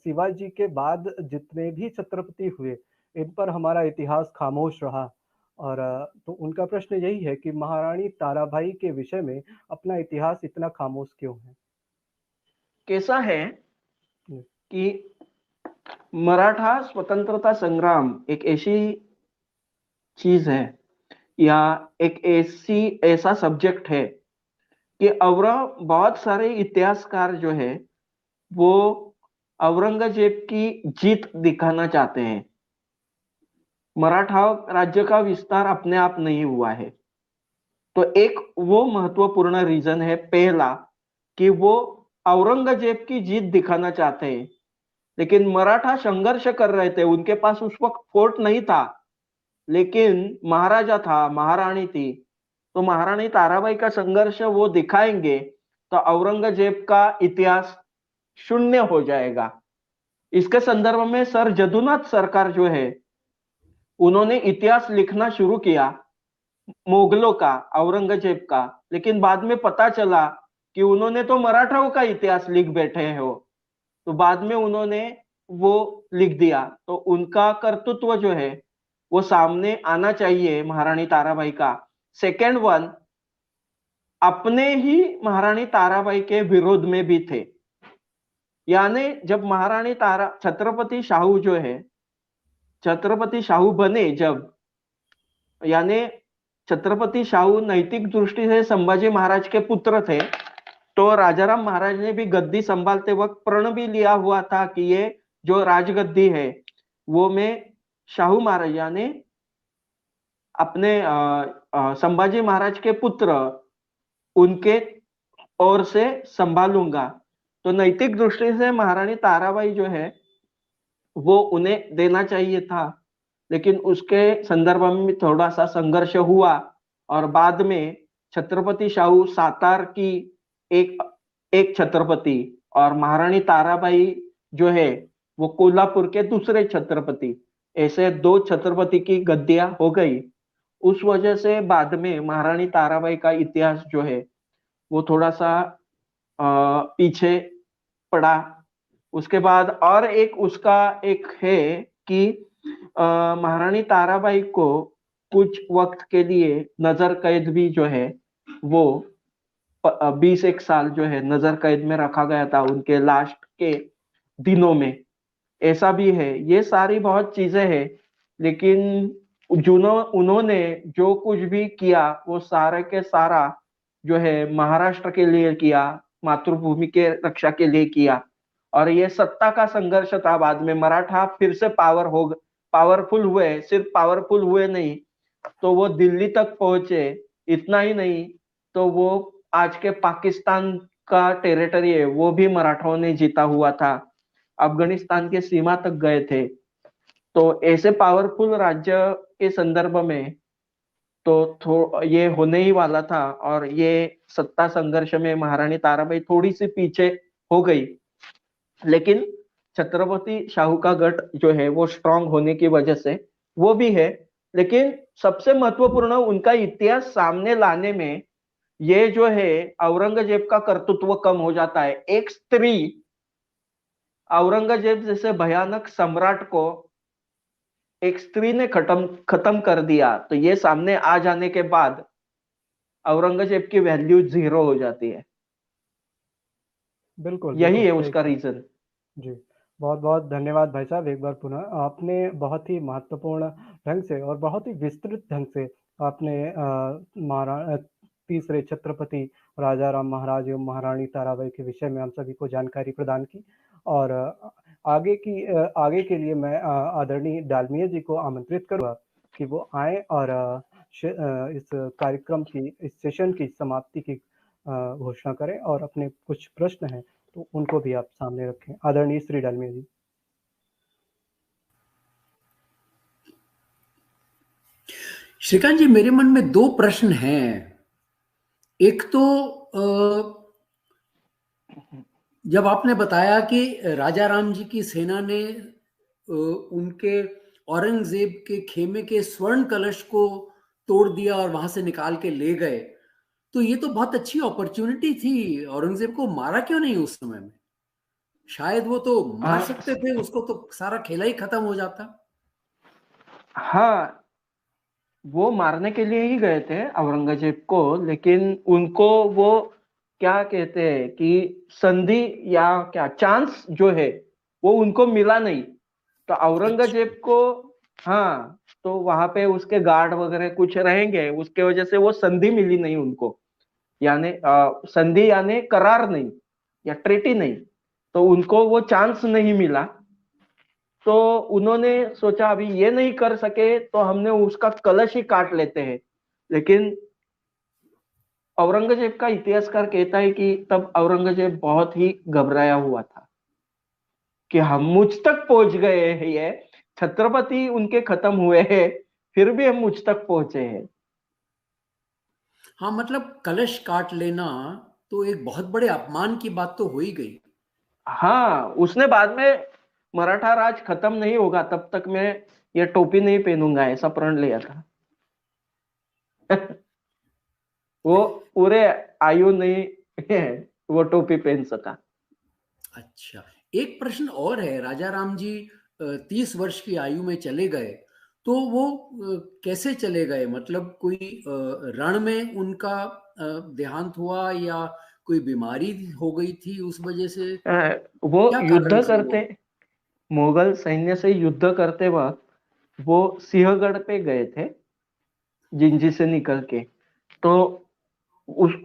शिवाजी के बाद जितने भी छत्रपति हुए, इन पर हमारा इतिहास खामोश रहा। और तो उनका प्रश्न यही है कि महारानी ताराबाई के विषय में अपना इतिहास इतना खामोश क्यों है? कैसा है जी, कि मराठा स्वतंत्रता संग्राम एक ऐसी चीज है, या एक ऐसा सब्जेक्ट है कि बहुत सारे इतिहासकार जो है वो औरंगजेब की जीत दिखाना चाहते हैं। मराठा राज्य का विस्तार अपने आप नहीं हुआ है। तो एक वो महत्वपूर्ण रीजन है पहला, कि वो औरंगजेब की जीत दिखाना चाहते हैं। लेकिन मराठा संघर्ष कर रहे थे, उनके पास उस वक्त फोर्ट नहीं था, लेकिन महाराजा था, महारानी थी। तो महारानी ताराबाई का संघर्ष वो दिखाएंगे तो औरंगजेब का इतिहास शून्य हो जाएगा। इसके संदर्भ में सर जदुनाथ सरकार जो है, उन्होंने इतिहास लिखना शुरू किया मुगलों का, औरंगजेब का। लेकिन बाद में पता चला कि उन्होंने तो मराठाओं का इतिहास लिख बैठे हो। तो बाद में उन्होंने वो लिख दिया। तो उनका कर्तृत्व जो है वो सामने आना चाहिए, महारानी ताराबाई का। सेकेंड वन, अपने ही महारानी ताराबाई के विरोध में भी थे। यानी जब महारानी तारा छत्रपति शाहू जो है छत्रपति शाहू बने जब, यानी छत्रपति शाहू नैतिक दृष्टि से संभाजी महाराज के पुत्र थे, तो राजाराम महाराज ने भी गद्दी संभालते वक्त प्रण भी लिया हुआ था कि ये जो राजगद्दी है वो मैं शाहू महाराज यानी अपने संभाजी महाराज के पुत्र उनके ओर से संभालूंगा। तो नैतिक दृष्टि से महारानी ताराबाई जो है वो उन्हें देना चाहिए था, लेकिन उसके संदर्भ में थोड़ा सा संघर्ष हुआ और बाद में छत्रपति शाहू सातार की एक छत्रपति और महारानी ताराबाई जो है वो कोल्हापुर के दूसरे छत्रपति, ऐसे 2 छत्रपति की गद्दियां हो गई। उस वजह से बाद में महारानी ताराबाई का इतिहास जो है वो थोड़ा सा पीछे पड़ा। उसके बाद और एक उसका एक है कि महारानी ताराबाई को कुछ वक्त के लिए नजर कैद भी जो है वो 20 साल जो है नजर कैद में रखा गया था उनके लास्ट के दिनों में, ऐसा भी है। ये सारी बहुत चीजें हैं, लेकिन उन्होंने जो कुछ भी किया वो सारे के सारा जो है महाराष्ट्र के लिए किया, मातृभूमि के रक्षा के लिए किया। और ये सत्ता का संघर्ष था। बाद में मराठा फिर से पावरफुल हुए, सिर्फ पावरफुल हुए नहीं तो वो दिल्ली तक पहुंचे। इतना ही नहीं तो वो आज के पाकिस्तान का टेरिटरी है वो भी मराठाओं ने जीता हुआ था, अफगानिस्तान के सीमा तक गए थे। तो ऐसे पावरफुल राज्य के संदर्भ में तो ये होने ही वाला था, और ये सत्ता संघर्ष में महारानी ताराबाई थोड़ी सी पीछे हो गई। लेकिन छत्रपति शाहू का गढ़ जो है वो स्ट्रांग होने की वजह से वो भी है। लेकिन सबसे महत्वपूर्ण उनका इतिहास सामने लाने में ये जो है औरंगजेब का कर्तृत्व कम हो जाता है। एक स्त्री औरंगजेब जैसे भयानक सम्राट को एक स्त्री ने खत्म कर दिया, तो ये सामने आ जाने के बाद औरंगजेब की वैल्यू 0 हो जाती है। बिल्कुल यही है बिल्कुल उसका रीजन। जी, बहुत बहुत धन्यवाद भाई साहब। एक बार पुनः आपने बहुत ही महत्वपूर्ण ढंग से और बहुत ही विस्तृत ढंग से आपने तीसरे छत्रपति राजाराम महाराज एवं महारानी ताराबाई के विषय में हम सभी को जानकारी प्रदान की। और आगे के लिए मैं आदरणीय डालमिया जी को आमंत्रित करूँगा कि वो आए और इस कार्यक्रम की, इस सेशन की समाप्ति की घोषणा करें और अपने कुछ प्रश्न हैं तो उनको भी आप सामने रखें। आदरणीय श्री डालमिया जी। श्रीकांत जी, मेरे मन में 2 प्रश्न हैं। एक तो जब आपने बताया कि राजा राम जी की सेना ने उनके औरंगजेब के खेमे के स्वर्ण कलश को तोड़ दिया और वहां से निकाल के ले गए, तो ये तो बहुत अच्छी अपॉर्चुनिटी थी। औरंगजेब को मारा क्यों नहीं उस समय में? शायद वो तो मार सकते थे उसको, तो सारा खेला ही खत्म हो जाता। हाँ, वो मारने के लिए ही गए थे औरंगजेब को, लेकिन उनको वो क्या कहते हैं कि संधि या क्या चांस जो है वो उनको मिला नहीं। तो औरंगजेब को हाँ, तो वहां पे उसके गार्ड वगैरह कुछ रहेंगे, उसके वजह से वो संधि मिली नहीं उनको, यानी संधि यानी करार नहीं या ट्रीटी नहीं, तो उनको वो चांस नहीं मिला। तो उन्होंने सोचा अभी ये नहीं कर सके तो हमने उसका कलश ही काट लेते हैं। लेकिन औरंगजेब का इतिहासकार कहता है कि तब औरंगजेब बहुत ही घबराया हुआ था कि हम मुझ तक पहुंच गए हैं, ये छत्रपति उनके खत्म हुए हैं फिर भी हम मुझ तक पहुंचे हैं। हाँ, मतलब कलश काट लेना तो एक बहुत बड़े अपमान की बात तो हो ही गई। हाँ, उसने बाद में मराठा राज खत्म नहीं होगा तब तक मैं ये टोपी नहीं पहनूंगा ऐसा प्रण लिया था। वो पूरे आयु नहीं वो टोपी पहन सका। अच्छा, एक प्रश्न और है। राजा राम जी 30 वर्ष की आयु में चले गए, तो वो कैसे चले गए? मतलब कोई रण में उनका देहांत हुआ या कोई बीमारी हो गई थी उस वजह से? वो क्या कारण युद्ध से करते, मुगल सैन्य से युद्ध करते वक्त वो सिंहगढ़ पे गए थे जिंजी से निकल के। तो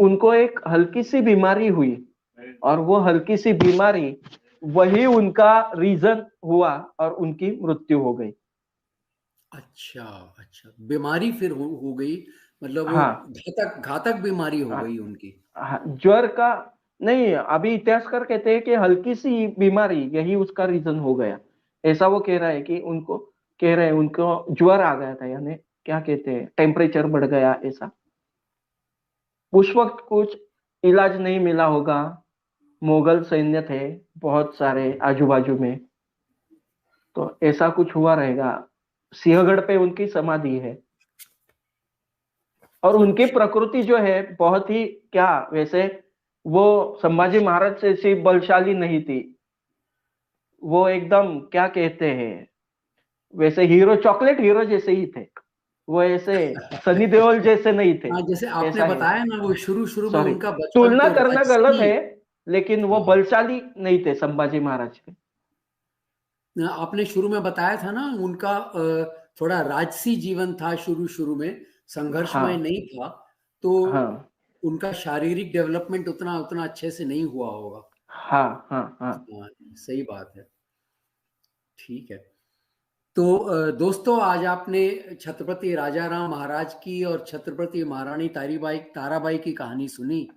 उनको एक हल्की सी बीमारी हुई, और वो हल्की सी बीमारी वही उनका रीजन हुआ और उनकी मृत्यु हो गई। अच्छा, अच्छा। बीमारी फिर हो गई, मतलब वो हाँ, घातक बीमारी हो हाँ, गई उनकी। हाँ, ज्वर का नहीं, अभी इतिहासकार कहते हैं कि हल्की सी बीमारी यही उसका रीजन हो गया। ऐसा वो कह रहा है कि उनको, कह रहे हैं उनको ज्वर आ गया था, यानी क्या कहते हैं, टेम्परेचर बढ़ गया ऐसा। उस वक्त कुछ इलाज नहीं मिला होगा, मुगल सैन्य थे बहुत सारे आजू बाजू में, तो ऐसा कुछ हुआ रहेगा। सिंहगढ़ पे उनकी समाधि है। और उनकी अच्छा। प्रकृति जो है बहुत ही, क्या वैसे, वो संभाजी महाराज से ऐसी बलशाली नहीं थी। वो एकदम क्या कहते हैं, वैसे हीरो, चॉकलेट हीरो जैसे ही थे वो, ऐसे सनी देओल जैसे नहीं थे। हाँ, जैसे आपने ऐसा है, बताया ना, वो शुरू में सॉरी, उनका बचपन तुलना तो करना गलत राजसी। है, लेकिन वो हाँ, बलशाली नहीं थे संभाजी महाराज के। आपने शुरू में बताया था ना, उनका थोड़ा राजसी जीवन था शुरू में, संघर्षमय हाँ, नहीं था। तो हाँ, उनका शारीरिक डेवलपमेंट उतना उतना अच्छे से नहीं हुआ होगा। हाँ, हाँ, हाँ। हाँ, सही बात है। ठीक है। तो दोस्तों, आज आपने छत्रपति राजाराम महाराज की और छत्रपति महारानी ताराबाई की कहानी सुनी।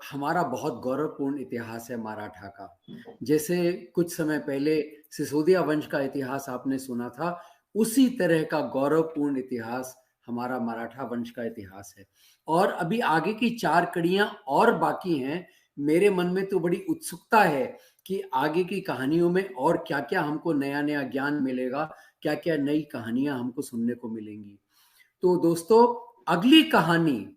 हमारा बहुत गौरवपूर्ण इतिहास है मराठा का। जैसे कुछ समय पहले सिसोदिया वंश का इतिहास आपने सुना था, उसी तरह का गौरवपूर्ण इतिहास हमारा मराठा वंश का इतिहास है। और अभी आगे की 4 कड़ियां और बाकी हैं। मेरे मन में तो बड़ी उत्सुकता है कि आगे की कहानियों में और क्या क्या हमको नया नया ज्ञान मिलेगा, क्या क्या नई कहानियां हमको सुनने को मिलेंगी। तो दोस्तों, अगली कहानी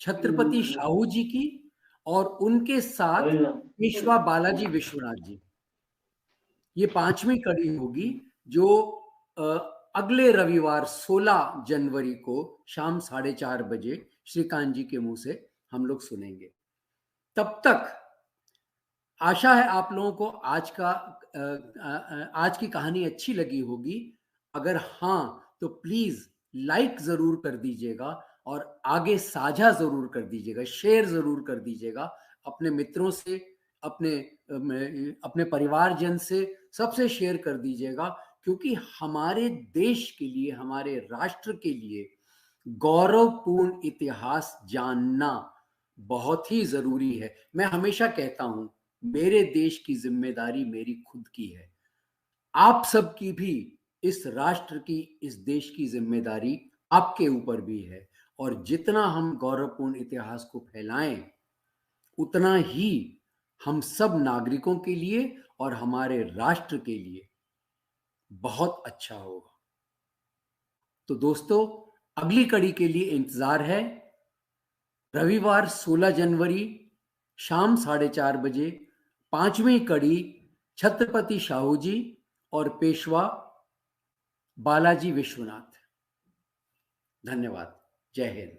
छत्रपति शाहू जी की, और उनके साथ पेशवा बालाजी विश्वनाथ जी। ये 5वीं कड़ी होगी, जो अ, अगले रविवार 16 जनवरी को शाम 4:30 बजे श्रीकांत जी के मुंह से हम लोग सुनेंगे। तब तक आशा है आप लोगों को आज की कहानी अच्छी लगी होगी। अगर हाँ, तो प्लीज लाइक जरूर कर दीजिएगा, और आगे साझा जरूर कर दीजिएगा, शेयर जरूर कर दीजिएगा अपने मित्रों से, अपने परिवारजन से, सबसे शेयर कर दीजिएगा। क्योंकि हमारे देश के लिए, हमारे राष्ट्र के लिए गौरवपूर्ण इतिहास जानना बहुत ही जरूरी है। मैं हमेशा कहता हूं, मेरे देश की जिम्मेदारी मेरी खुद की है, आप सबकी भी इस राष्ट्र की, इस देश की जिम्मेदारी आपके ऊपर भी है। और जितना हम गौरवपूर्ण इतिहास को फैलाएं, उतना ही हम सब नागरिकों के लिए और हमारे राष्ट्र के लिए बहुत अच्छा होगा। तो दोस्तों, अगली कड़ी के लिए इंतजार है। रविवार 16 जनवरी शाम 4:30 बजे 5वीं कड़ी, छत्रपति शाहू जी और पेशवा बालाजी विश्वनाथ। धन्यवाद। जय हिंद।